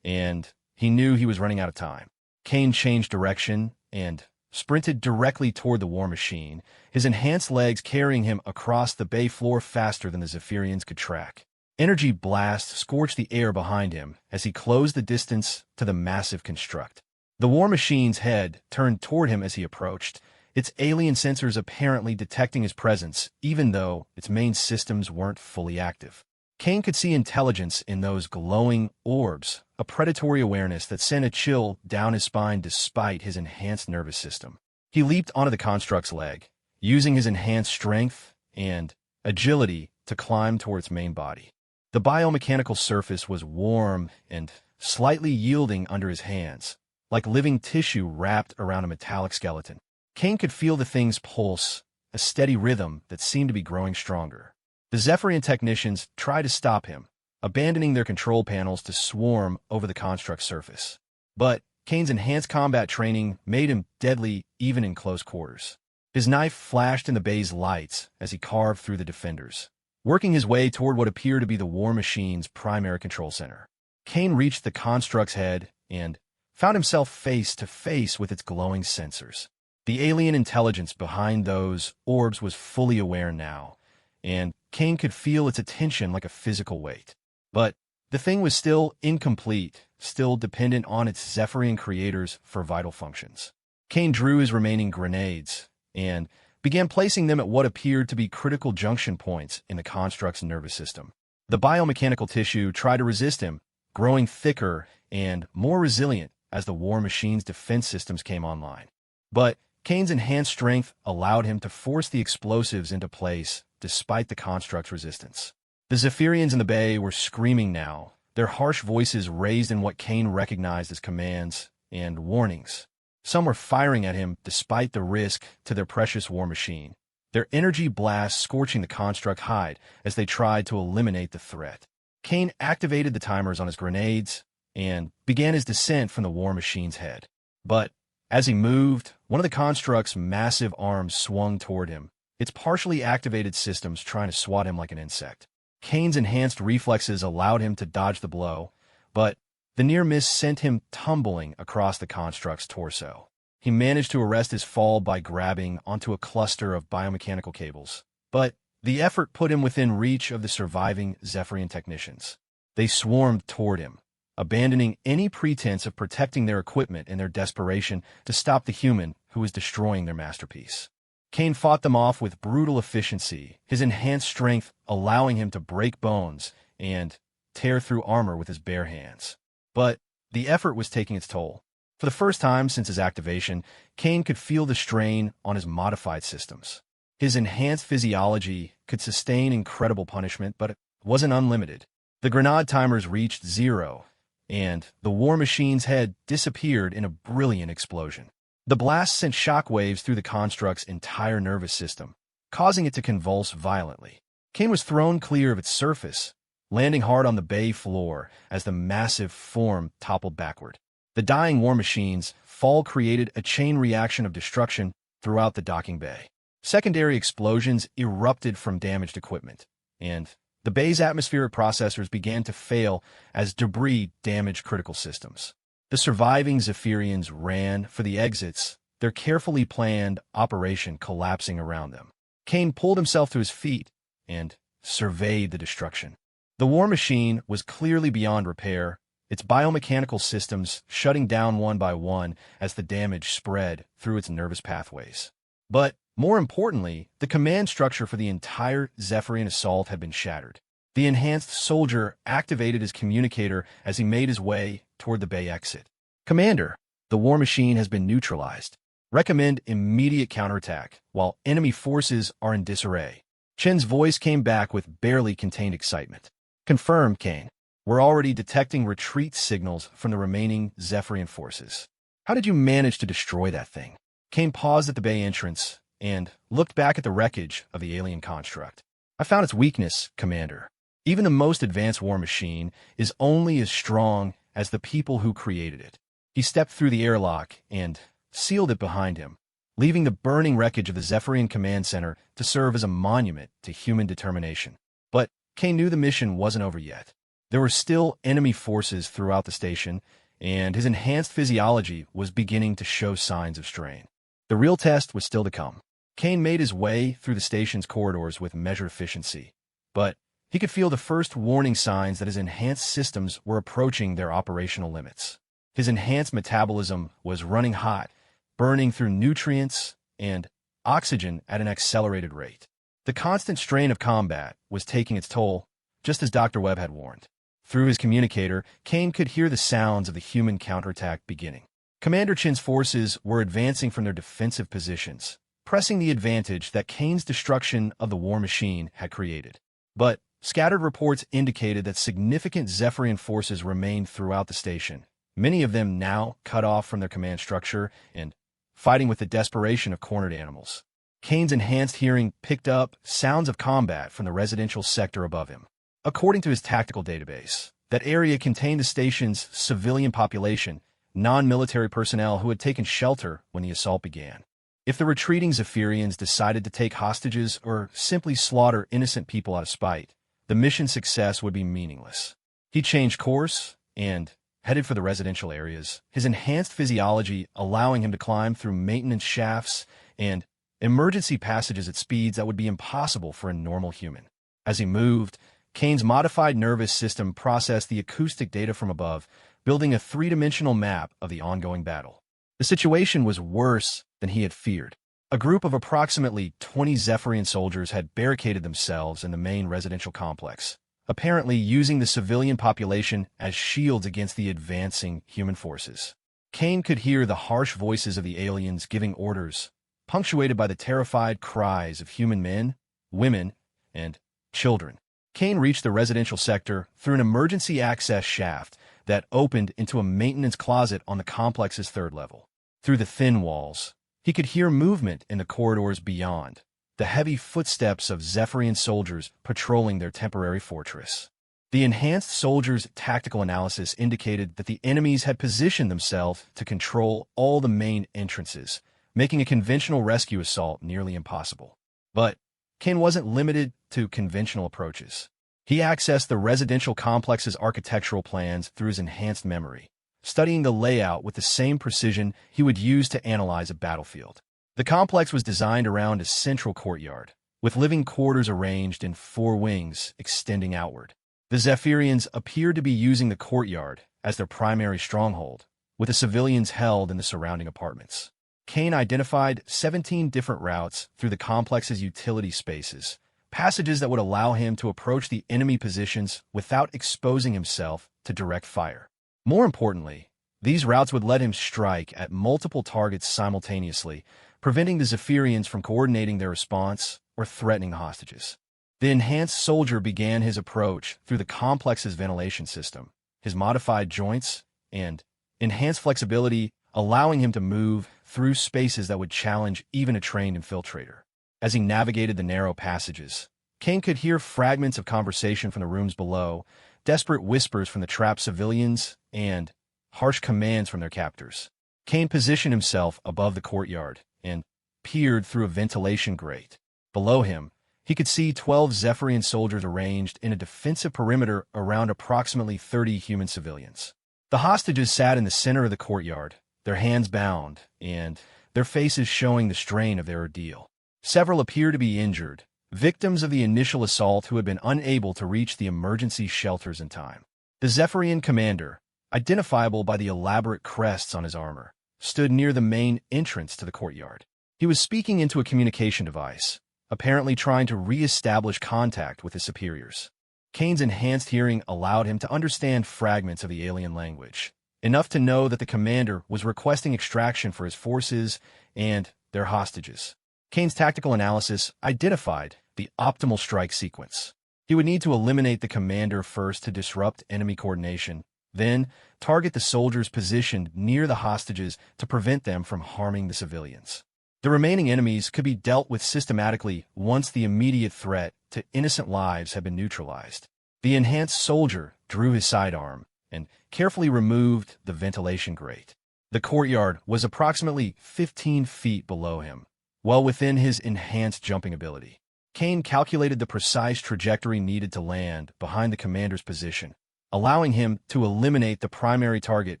and he knew he was running out of time. Kane changed direction and sprinted directly toward the war machine, his enhanced legs carrying him across the bay floor faster than the Zephyrians could track. Energy blasts scorched the air behind him as he closed the distance to the massive construct. The war machine's head turned toward him as he approached, its alien sensors apparently detecting his presence, even though its main systems weren't fully active. Kane could see intelligence in those glowing orbs, a predatory awareness that sent a chill down his spine despite his enhanced nervous system. He leaped onto the construct's leg, using his enhanced strength and agility to climb toward its main body. The biomechanical surface was warm and slightly yielding under his hands, like living tissue wrapped around a metallic skeleton. Kane could feel the thing's pulse, a steady rhythm that seemed to be growing stronger. The Zephyrian technicians tried to stop him, abandoning their control panels to swarm over the construct's surface. But Kane's enhanced combat training made him deadly even in close quarters. His knife flashed in the bay's lights as he carved through the defenders, working his way toward what appeared to be the war machine's primary control center. Kane reached the construct's head and found himself face to face with its glowing sensors. The alien intelligence behind those orbs was fully aware now, and Kane could feel its attention like a physical weight. But the thing was still incomplete, still dependent on its Zephyrian creators for vital functions. Kane drew his remaining grenades and began placing them at what appeared to be critical junction points in the construct's nervous system. The biomechanical tissue tried to resist him, growing thicker and more resilient as the war machine's defense systems came online. But Kane's enhanced strength allowed him to force the explosives into place despite the construct's resistance. The Zephyrians in the bay were screaming now, their harsh voices raised in what Kane recognized as commands and warnings. Some were firing at him despite the risk to their precious war machine, their energy blasts scorching the construct hide as they tried to eliminate the threat. Kane activated the timers on his grenades and began his descent from the war machine's head. But as he moved, one of the construct's massive arms swung toward him, its partially activated systems trying to swat him like an insect. Kane's enhanced reflexes allowed him to dodge the blow, but the near miss sent him tumbling across the construct's torso. He managed to arrest his fall by grabbing onto a cluster of biomechanical cables, but the effort put him within reach of the surviving Zephyrian technicians. They swarmed toward him, abandoning any pretense of protecting their equipment in their desperation to stop the human who was destroying their masterpiece. Kane fought them off with brutal efficiency, his enhanced strength allowing him to break bones and tear through armor with his bare hands. But the effort was taking its toll. For the first time since his activation, Kane could feel the strain on his modified systems. His enhanced physiology could sustain incredible punishment, but it wasn't unlimited. The grenade timers reached 0, and the war machine's head disappeared in a brilliant explosion. The blast sent shockwaves through the construct's entire nervous system, causing it to convulse violently. Kane was thrown clear of its surface, landing hard on the bay floor as the massive form toppled backward. The dying war machine's fall created a chain reaction of destruction throughout the docking bay. Secondary explosions erupted from damaged equipment, and the bay's atmospheric processors began to fail as debris damaged critical systems. The surviving Zephyrians ran for the exits, their carefully planned operation collapsing around them. Kane pulled himself to his feet and surveyed the destruction. The war machine was clearly beyond repair, its biomechanical systems shutting down one by one as the damage spread through its nervous pathways. But more importantly, the command structure for the entire Zephyrian assault had been shattered. The enhanced soldier activated his communicator as he made his way toward the bay exit. "Commander, the war machine has been neutralized. Recommend immediate counterattack while enemy forces are in disarray." Chen's voice came back with barely contained excitement. "Confirmed, Kane. We're already detecting retreat signals from the remaining Zephyrian forces. How did you manage to destroy that thing?" Kane paused at the bay entrance and looked back at the wreckage of the alien construct. "I found its weakness, Commander. Even the most advanced war machine is only as strong as the people who created it." He stepped through the airlock and sealed it behind him, leaving the burning wreckage of the Zephyrian Command Center to serve as a monument to human determination. But Kane knew the mission wasn't over yet. There were still enemy forces throughout the station, and his enhanced physiology was beginning to show signs of strain. The real test was still to come. Kane made his way through the station's corridors with measured efficiency, but he could feel the first warning signs that his enhanced systems were approaching their operational limits. His enhanced metabolism was running hot, burning through nutrients and oxygen at an accelerated rate. The constant strain of combat was taking its toll, just as Dr. Webb had warned. Through his communicator, Kane could hear the sounds of the human counterattack beginning. Commander Chin's forces were advancing from their defensive positions, pressing the advantage that Kane's destruction of the war machine had created. But scattered reports indicated that significant Zephyrian forces remained throughout the station, many of them now cut off from their command structure and fighting with the desperation of cornered animals. Kane's enhanced hearing picked up sounds of combat from the residential sector above him. According to his tactical database, that area contained the station's civilian population, non-military personnel who had taken shelter when the assault began. If the retreating Zephyrians decided to take hostages or simply slaughter innocent people out of spite, the mission's success would be meaningless. He changed course and headed for the residential areas, his enhanced physiology allowing him to climb through maintenance shafts and emergency passages at speeds that would be impossible for a normal human. As he moved, Kane's modified nervous system processed the acoustic data from above, building a three-dimensional map of the ongoing battle. The situation was worse than he had feared. A group of approximately 20 Zephyrian soldiers had barricaded themselves in the main residential complex, apparently using the civilian population as shields against the advancing human forces. Kane could hear the harsh voices of the aliens giving orders, punctuated by the terrified cries of human men, women, and children. Kane reached the residential sector through an emergency access shaft that opened into a maintenance closet on the complex's third level. Through the thin walls, he could hear movement in the corridors beyond, the heavy footsteps of Zephyrian soldiers patrolling their temporary fortress. The enhanced soldiers' tactical analysis indicated that the enemies had positioned themselves to control all the main entrances, making a conventional rescue assault nearly impossible. But Kane wasn't limited to conventional approaches. He accessed the residential complex's architectural plans through his enhanced memory, studying the layout with the same precision he would use to analyze a battlefield. The complex was designed around a central courtyard, with living quarters arranged in 4 wings extending outward. The Zephyrians appeared to be using the courtyard as their primary stronghold, with the civilians held in the surrounding apartments. Kane identified 17 different routes through the complex's utility spaces, passages that would allow him to approach the enemy positions without exposing himself to direct fire. More importantly, these routes would let him strike at multiple targets simultaneously, preventing the Zephyrians from coordinating their response or threatening the hostages. The enhanced soldier began his approach through the complex's ventilation system, his modified joints, and enhanced flexibility, allowing him to move through spaces that would challenge even a trained infiltrator. As he navigated the narrow passages, Kane could hear fragments of conversation from the rooms below, desperate whispers from the trapped civilians, and harsh commands from their captors. Kane positioned himself above the courtyard and peered through a ventilation grate. Below him, he could see 12 Zephyrian soldiers arranged in a defensive perimeter around approximately 30 human civilians. The hostages sat in the center of the courtyard, their hands bound, and their faces showing the strain of their ordeal. Several appeared to be injured, victims of the initial assault who had been unable to reach the emergency shelters in time. The Zephyrian commander, identifiable by the elaborate crests on his armor, stood near the main entrance to the courtyard. He was speaking into a communication device, apparently trying to re-establish contact with his superiors. Kane's enhanced hearing allowed him to understand fragments of the alien language, enough to know that the commander was requesting extraction for his forces and their hostages. Kane's tactical analysis identified the optimal strike sequence. He would need to eliminate the commander first to disrupt enemy coordination, then target the soldiers positioned near the hostages to prevent them from harming the civilians. The remaining enemies could be dealt with systematically once the immediate threat to innocent lives had been neutralized. The enhanced soldier drew his sidearm and carefully removed the ventilation grate. The courtyard was approximately 15 feet below him, well within his enhanced jumping ability. Kane calculated the precise trajectory needed to land behind the commander's position, allowing him to eliminate the primary target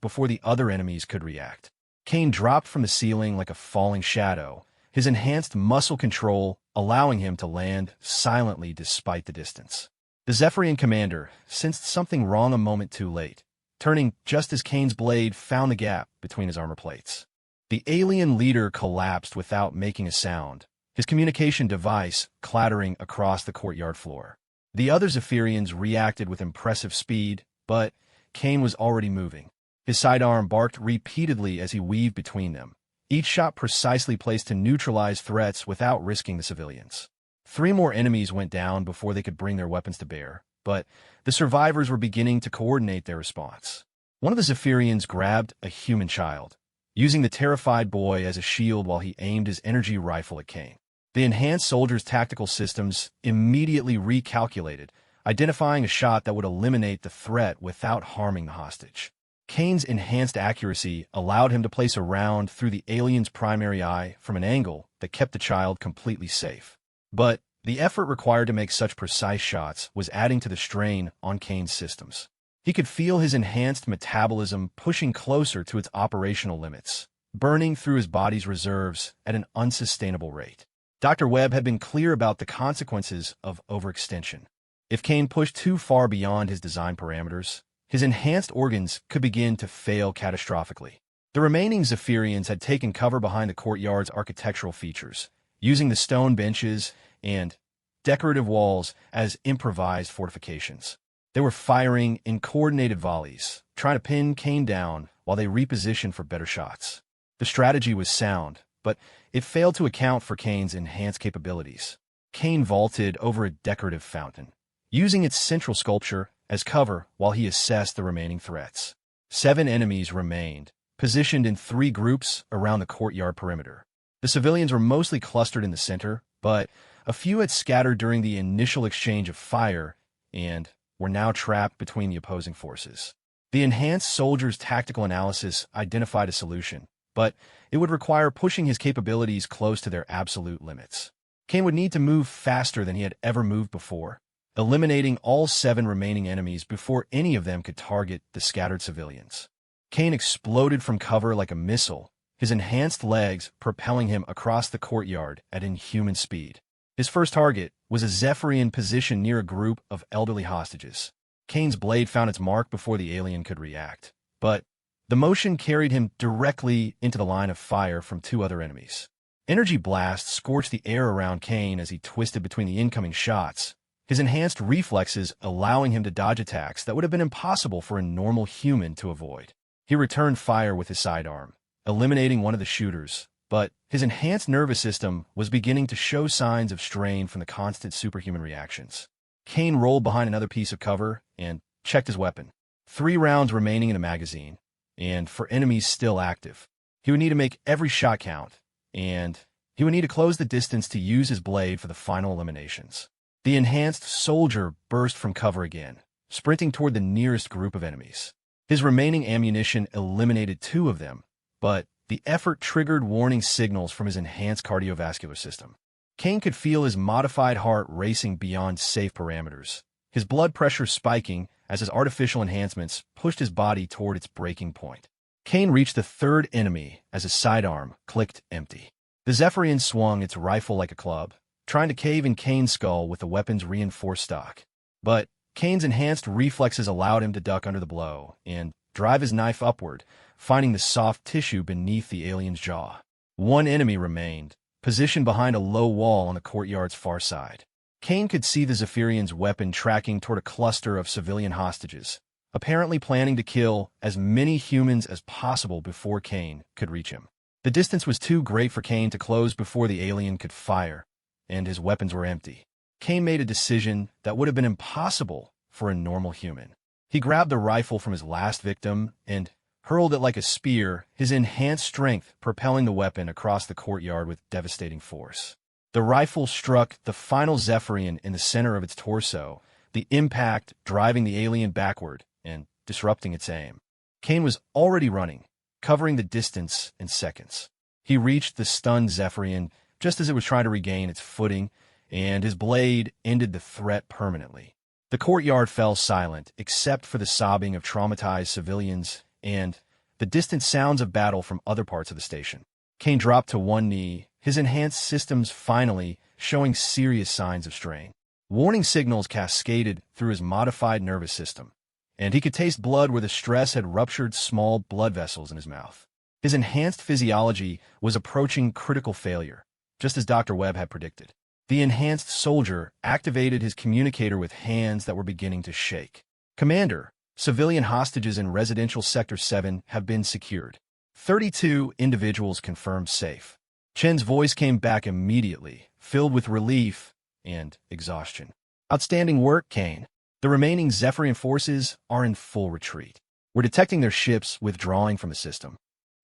before the other enemies could react. Kane dropped from the ceiling like a falling shadow, his enhanced muscle control allowing him to land silently despite the distance. The Zephyrian commander sensed something wrong a moment too late, turning just as Kane's blade found the gap between his armor plates. The alien leader collapsed without making a sound, his communication device clattering across the courtyard floor. The other Zephyrians reacted with impressive speed, but Kane was already moving. His sidearm barked repeatedly as he weaved between them, each shot precisely placed to neutralize threats without risking the civilians. 3 more enemies went down before they could bring their weapons to bear, but the survivors were beginning to coordinate their response. One of the Zephyrians grabbed a human child, using the terrified boy as a shield while he aimed his energy rifle at Kane. The enhanced soldier's tactical systems immediately recalculated, identifying a shot that would eliminate the threat without harming the hostage. Kane's enhanced accuracy allowed him to place a round through the alien's primary eye from an angle that kept the child completely safe. But the effort required to make such precise shots was adding to the strain on Kane's systems. He could feel his enhanced metabolism pushing closer to its operational limits, burning through his body's reserves at an unsustainable rate. Dr. Webb had been clear about the consequences of overextension. If Kane pushed too far beyond his design parameters, his enhanced organs could begin to fail catastrophically. The remaining Zephyrians had taken cover behind the courtyard's architectural features, using the stone benches and decorative walls as improvised fortifications. They were firing in coordinated volleys, trying to pin Kane down while they repositioned for better shots. The strategy was sound, but it failed to account for Kane's enhanced capabilities. Kane vaulted over a decorative fountain, using its central sculpture as cover while he assessed the remaining threats. 7 enemies remained, positioned in 3 groups around the courtyard perimeter. The civilians were mostly clustered in the center, but a few had scattered during the initial exchange of fire and were now trapped between the opposing forces. The enhanced soldier's tactical analysis identified a solution, but it would require pushing his capabilities close to their absolute limits. Kane would need to move faster than he had ever moved before, eliminating all 7 remaining enemies before any of them could target the scattered civilians. Kane exploded from cover like a missile, his enhanced legs propelling him across the courtyard at inhuman speed. His first target was a Zephyrian positioned near a group of elderly hostages. Kane's blade found its mark before the alien could react, but the motion carried him directly into the line of fire from 2 other enemies. Energy blasts scorched the air around Kane as he twisted between the incoming shots, his enhanced reflexes allowing him to dodge attacks that would have been impossible for a normal human to avoid. He returned fire with his sidearm, eliminating one of the shooters, but his enhanced nervous system was beginning to show signs of strain from the constant superhuman reactions. Kane rolled behind another piece of cover and checked his weapon. 3 rounds remaining in the magazine, and for enemies still active. He would need to make every shot count, and he would need to close the distance to use his blade for the final eliminations. The enhanced soldier burst from cover again, sprinting toward the nearest group of enemies. His remaining ammunition eliminated 2 of them, but the effort triggered warning signals from his enhanced cardiovascular system. Kane could feel his modified heart racing beyond safe parameters, his blood pressure spiking as his artificial enhancements pushed his body toward its breaking point. Kane reached the 3rd enemy as his sidearm clicked empty. The Zephyrian swung its rifle like a club, trying to cave in Kane's skull with the weapon's reinforced stock. But Kane's enhanced reflexes allowed him to duck under the blow and drive his knife upward, finding the soft tissue beneath the alien's jaw. 1 enemy remained, positioned behind a low wall on the courtyard's far side. Kane could see the Zephyrian's weapon tracking toward a cluster of civilian hostages, apparently planning to kill as many humans as possible before Kane could reach him. The distance was too great for Kane to close before the alien could fire, and his weapons were empty. Kane made a decision that would have been impossible for a normal human. He grabbed the rifle from his last victim and hurled it like a spear, his enhanced strength propelling the weapon across the courtyard with devastating force. The rifle struck the final Zephyrian in the center of its torso, the impact driving the alien backward and disrupting its aim. Kane was already running, covering the distance in seconds. He reached the stunned Zephyrian just as it was trying to regain its footing, and his blade ended the threat permanently. The courtyard fell silent, except for the sobbing of traumatized civilians and the distant sounds of battle from other parts of the station. Kane dropped to 1 knee, his enhanced systems finally showing serious signs of strain. Warning signals cascaded through his modified nervous system, and he could taste blood where the stress had ruptured small blood vessels in his mouth. His enhanced physiology was approaching critical failure, just as Dr. Webb had predicted. The enhanced soldier activated his communicator with hands that were beginning to shake. "Commander, civilian hostages in Residential Sector 7 have been secured. 32 individuals confirmed safe." Chen's voice came back immediately, filled with relief and exhaustion. "Outstanding work, Kane. The remaining Zephyrian forces are in full retreat. We're detecting their ships withdrawing from the system."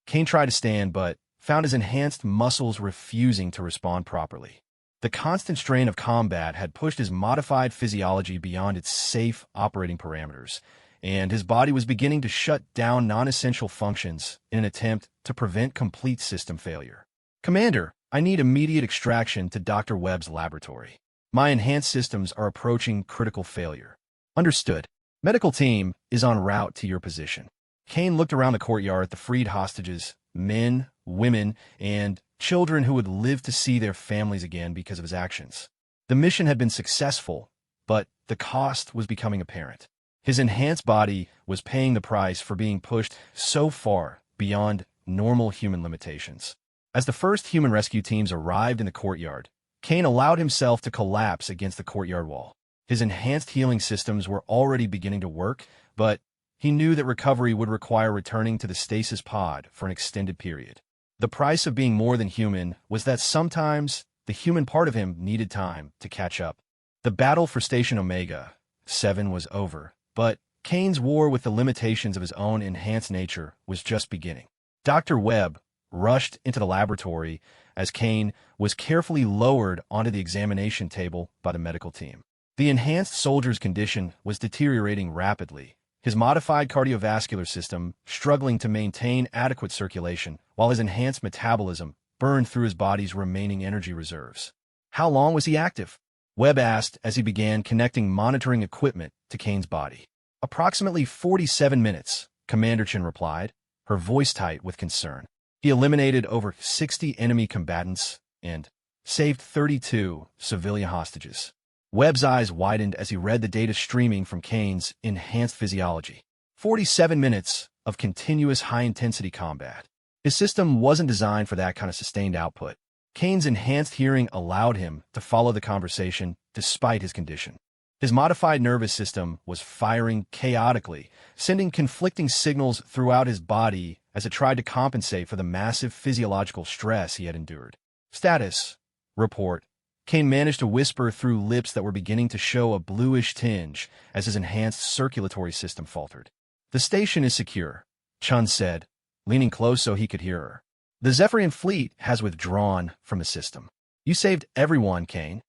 Kane tried to stand, but found his enhanced muscles refusing to respond properly. The constant strain of combat had pushed his modified physiology beyond its safe operating parameters, and his body was beginning to shut down non-essential functions in an attempt to prevent complete system failure. "Commander, I need immediate extraction to Dr. Webb's laboratory. My enhanced systems are approaching critical failure." "Understood. Medical team is en route to your position." Kane looked around the courtyard at the freed hostages, men, women, and children who would live to see their families again because of his actions. The mission had been successful, but the cost was becoming apparent. His enhanced body was paying the price for being pushed so far beyond normal human limitations. As the first human rescue teams arrived in the courtyard, Kane allowed himself to collapse against the courtyard wall. His enhanced healing systems were already beginning to work, but he knew that recovery would require returning to the stasis pod for an extended period. The price of being more than human was that sometimes the human part of him needed time to catch up. The battle for Station Omega 7 was over, but Kane's war with the limitations of his own enhanced nature was just beginning. Dr. Webb rushed into the laboratory as Kane was carefully lowered onto the examination table by the medical team. The enhanced soldier's condition was deteriorating rapidly, his modified cardiovascular system struggling to maintain adequate circulation, while his enhanced metabolism burned through his body's remaining energy reserves. How long was he active? Webb asked as he began connecting monitoring equipment to Kane's body. Approximately 47 minutes, Commander Chen replied, her voice tight with concern. He eliminated over 60 enemy combatants and saved 32 civilian hostages. Webb's eyes widened as he read the data streaming from Kane's enhanced physiology. 47 minutes of continuous high-intensity combat. His system wasn't designed for that kind of sustained output. Kane's enhanced hearing allowed him to follow the conversation despite his condition. His modified nervous system was firing chaotically, sending conflicting signals throughout his body as it tried to compensate for the massive physiological stress he had endured. Status report. Kane managed to whisper through lips that were beginning to show a bluish tinge as his enhanced circulatory system faltered. The station is secure, Chun said, leaning close so he could hear her. The Zephyrian fleet has withdrawn from the system. You saved everyone, Kane.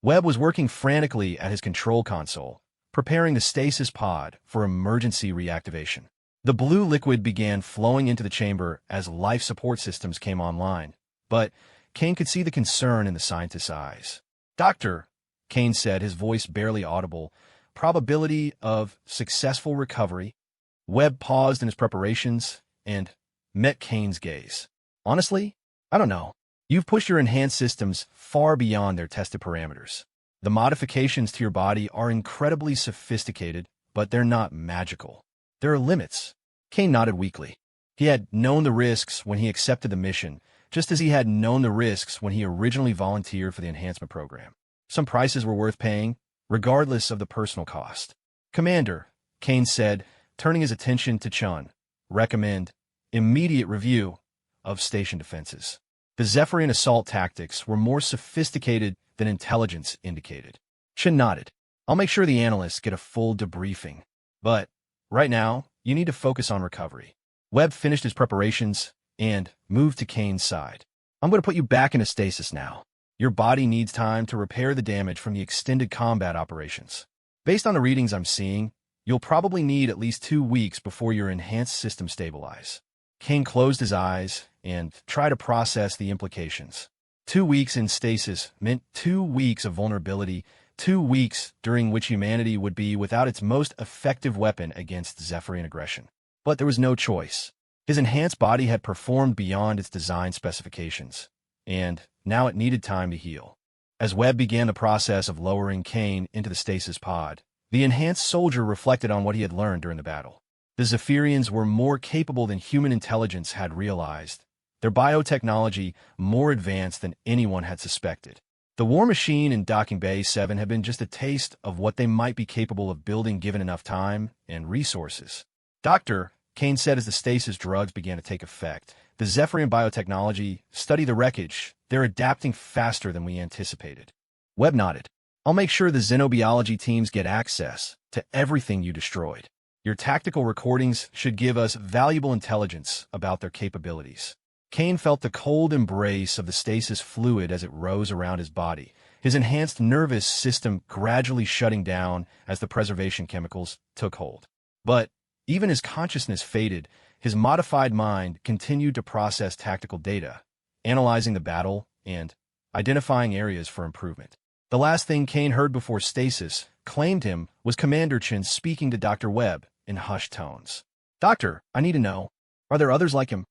Webb was working frantically at his control console, preparing the stasis pod for emergency reactivation. The blue liquid began flowing into the chamber as life support systems came online, but Kane could see the concern in the scientist's eyes. Doctor, Kane said, his voice barely audible, probability of successful recovery. Webb paused in his preparations and met Kane's gaze. Honestly, I don't know. You've pushed your enhanced systems far beyond their tested parameters. The modifications to your body are incredibly sophisticated, but they're not magical. There are limits. Kane nodded weakly. He had known the risks when he accepted the mission, just as he had known the risks when he originally volunteered for the enhancement program. Some prices were worth paying, regardless of the personal cost. Commander, Kane said, turning his attention to Chun, recommend immediate review of station defenses. The Zephyrian assault tactics were more sophisticated than intelligence indicated. Chen nodded. I'll make sure the analysts get a full debriefing. But right now, you need to focus on recovery. Webb finished his preparations and moved to Kane's side. I'm going to put you back into stasis now. Your body needs time to repair the damage from the extended combat operations. Based on the readings I'm seeing, you'll probably need at least 2 weeks before your enhanced system stabilize. Kane closed his eyes and tried to process the implications. 2 weeks in stasis meant 2 weeks of vulnerability, 2 weeks during which humanity would be without its most effective weapon against Zephyrian aggression. But there was no choice. His enhanced body had performed beyond its design specifications, and now it needed time to heal. As Webb began the process of lowering Kane into the stasis pod, the enhanced soldier reflected on what he had learned during the battle. The Zephyrians were more capable than human intelligence had realized, their biotechnology more advanced than anyone had suspected. The war machine in Docking Bay 7 had been just a taste of what they might be capable of building given enough time and resources. Doctor, Kane said as the stasis drugs began to take effect, the Zephyrian biotechnology, study the wreckage. They're adapting faster than we anticipated. Webb nodded. I'll make sure the xenobiology teams get access to everything you destroyed. Your tactical recordings should give us valuable intelligence about their capabilities. Kane felt the cold embrace of the stasis fluid as it rose around his body, his enhanced nervous system gradually shutting down as the preservation chemicals took hold. But even as consciousness faded, his modified mind continued to process tactical data, analyzing the battle and identifying areas for improvement. The last thing Kane heard before stasis claimed him was Commander Chen speaking to Dr. Webb in hushed tones. Doctor, I need to know, are there others like him?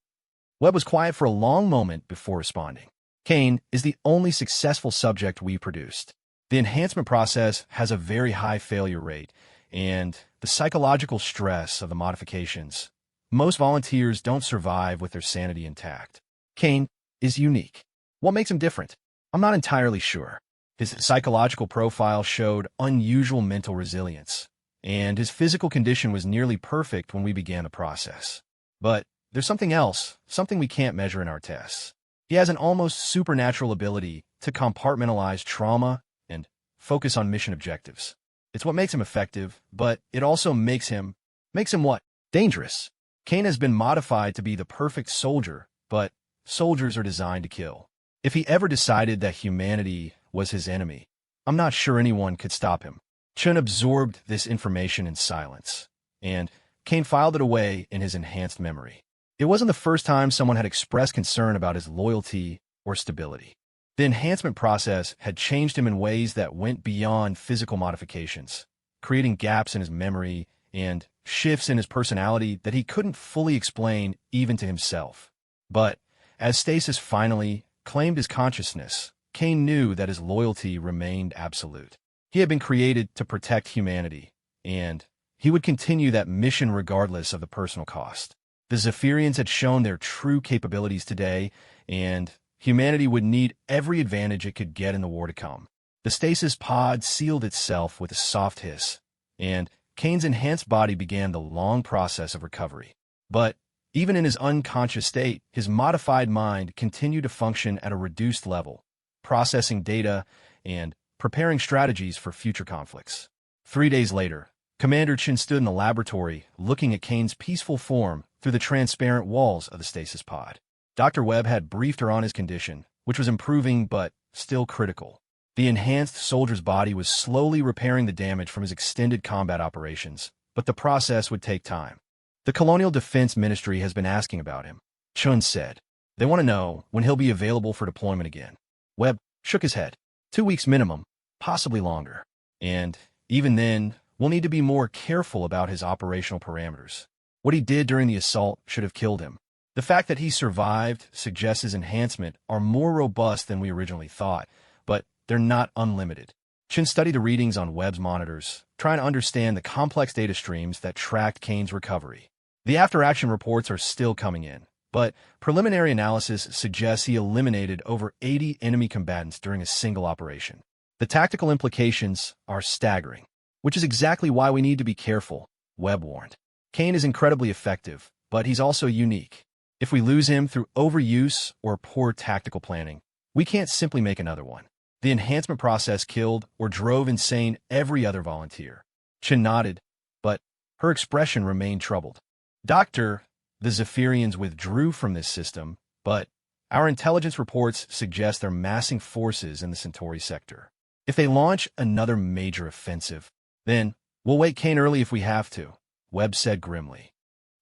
Webb was quiet for a long moment before responding. Kane is the only successful subject we produced. The enhancement process has a very high failure rate, and the psychological stress of the modifications. Most volunteers don't survive with their sanity intact. Kane is unique. What makes him different? I'm not entirely sure. His psychological profile showed unusual mental resilience, and his physical condition was nearly perfect when we began the process. But there's something else, something we can't measure in our tests. He has an almost supernatural ability to compartmentalize trauma and focus on mission objectives. It's what makes him effective, but it also makes him what? Dangerous. Kane has been modified to be the perfect soldier, but soldiers are designed to kill. If he ever decided that humanity was his enemy, I'm not sure anyone could stop him. Chun absorbed this information in silence, and Kane filed it away in his enhanced memory. It wasn't the first time someone had expressed concern about his loyalty or stability. The enhancement process had changed him in ways that went beyond physical modifications, creating gaps in his memory and shifts in his personality that he couldn't fully explain even to himself. But as Stasis finally claimed his consciousness, Kane knew that his loyalty remained absolute. He had been created to protect humanity, and he would continue that mission regardless of the personal cost. The Zephyrians had shown their true capabilities today, and humanity would need every advantage it could get in the war to come. The stasis pod sealed itself with a soft hiss, and Kane's enhanced body began the long process of recovery. But even in his unconscious state, his modified mind continued to function at a reduced level, processing data and preparing strategies for future conflicts. 3 days later, Commander Chin stood in the laboratory, looking at Kane's peaceful form through the transparent walls of the stasis pod. Dr. Webb had briefed her on his condition, which was improving but still critical. The enhanced soldier's body was slowly repairing the damage from his extended combat operations, but the process would take time. The Colonial Defense Ministry has been asking about him, Chun said. They want to know when he'll be available for deployment again. Webb shook his head. 2 weeks minimum, possibly longer. And even then, we'll need to be more careful about his operational parameters. What he did during the assault should have killed him. The fact that he survived suggests his enhancement are more robust than we originally thought, but they're not unlimited. Chin studied the readings on Webb's monitors, trying to understand the complex data streams that tracked Kane's recovery. The after-action reports are still coming in, but preliminary analysis suggests he eliminated over 80 enemy combatants during a single operation. The tactical implications are staggering, which is exactly why we need to be careful, Webb warned. Kane is incredibly effective, but he's also unique. If we lose him through overuse or poor tactical planning, we can't simply make another one. The enhancement process killed or drove insane every other volunteer. Chin nodded, but her expression remained troubled. Doctor, the Zephyrians withdrew from this system, but our intelligence reports suggest they're massing forces in the Centauri sector. If they launch another major offensive, then we'll wake Kane early if we have to, Webb said grimly.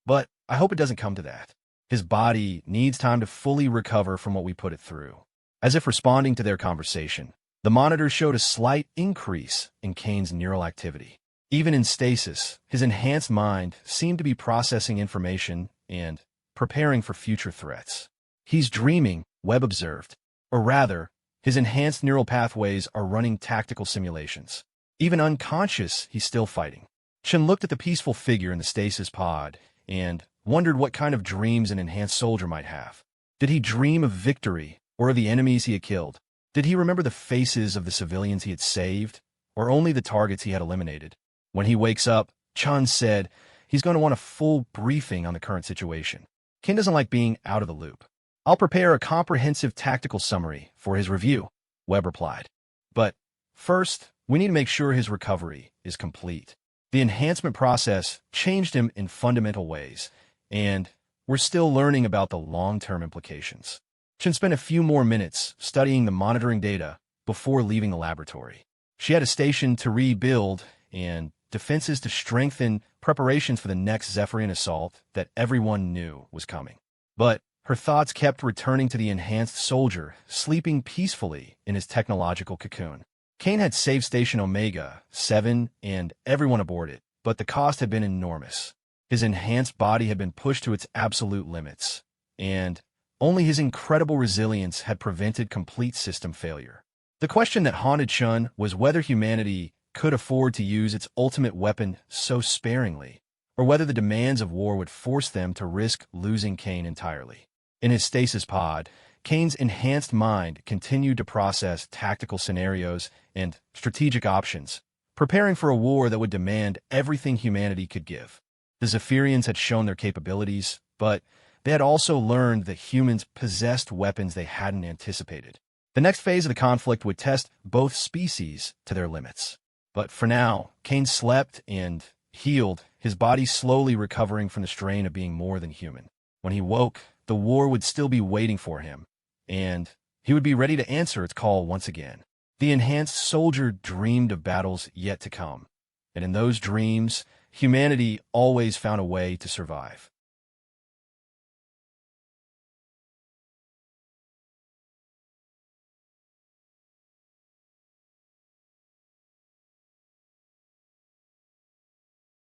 But I hope it doesn't come to that. His body needs time to fully recover from what we put it through. As if responding to their conversation, the monitors showed a slight increase in Kane's neural activity. Even in stasis, his enhanced mind seemed to be processing information and preparing for future threats. He's dreaming, Webb observed. Or rather, his enhanced neural pathways are running tactical simulations. Even unconscious, he's still fighting. Chin looked at the peaceful figure in the stasis pod and wondered what kind of dreams an enhanced soldier might have. Did he dream of victory or of the enemies he had killed? Did he remember the faces of the civilians he had saved, or only the targets he had eliminated? When he wakes up, Chun said he's going to want a full briefing on the current situation. Ken doesn't like being out of the loop. I'll prepare a comprehensive tactical summary for his review, Webb replied. But first, we need to make sure his recovery is complete. The enhancement process changed him in fundamental ways, and we're still learning about the long-term implications. Chin spent a few more minutes studying the monitoring data before leaving the laboratory. She had a station to rebuild and defenses to strengthen preparations for the next Zephyrian assault that everyone knew was coming. But her thoughts kept returning to the enhanced soldier, sleeping peacefully in his technological cocoon. Kane had saved Station Omega 7 and everyone aboard it, but the cost had been enormous. His enhanced body had been pushed to its absolute limits, and Only his incredible resilience had prevented complete system failure. The question that haunted Shun was whether humanity could afford to use its ultimate weapon so sparingly, or whether the demands of war would force them to risk losing Kane entirely. In his stasis pod, Kane's enhanced mind continued to process tactical scenarios and strategic options, preparing for a war that would demand everything humanity could give. The Zephyrians had shown their capabilities, but they had also learned that humans possessed weapons they hadn't anticipated. The next phase of the conflict would test both species to their limits. But for now, Kane slept and healed, his body slowly recovering from the strain of being more than human. When he woke, the war would still be waiting for him, and he would be ready to answer its call once again. The enhanced soldier dreamed of battles yet to come, and in those dreams, humanity always found a way to survive.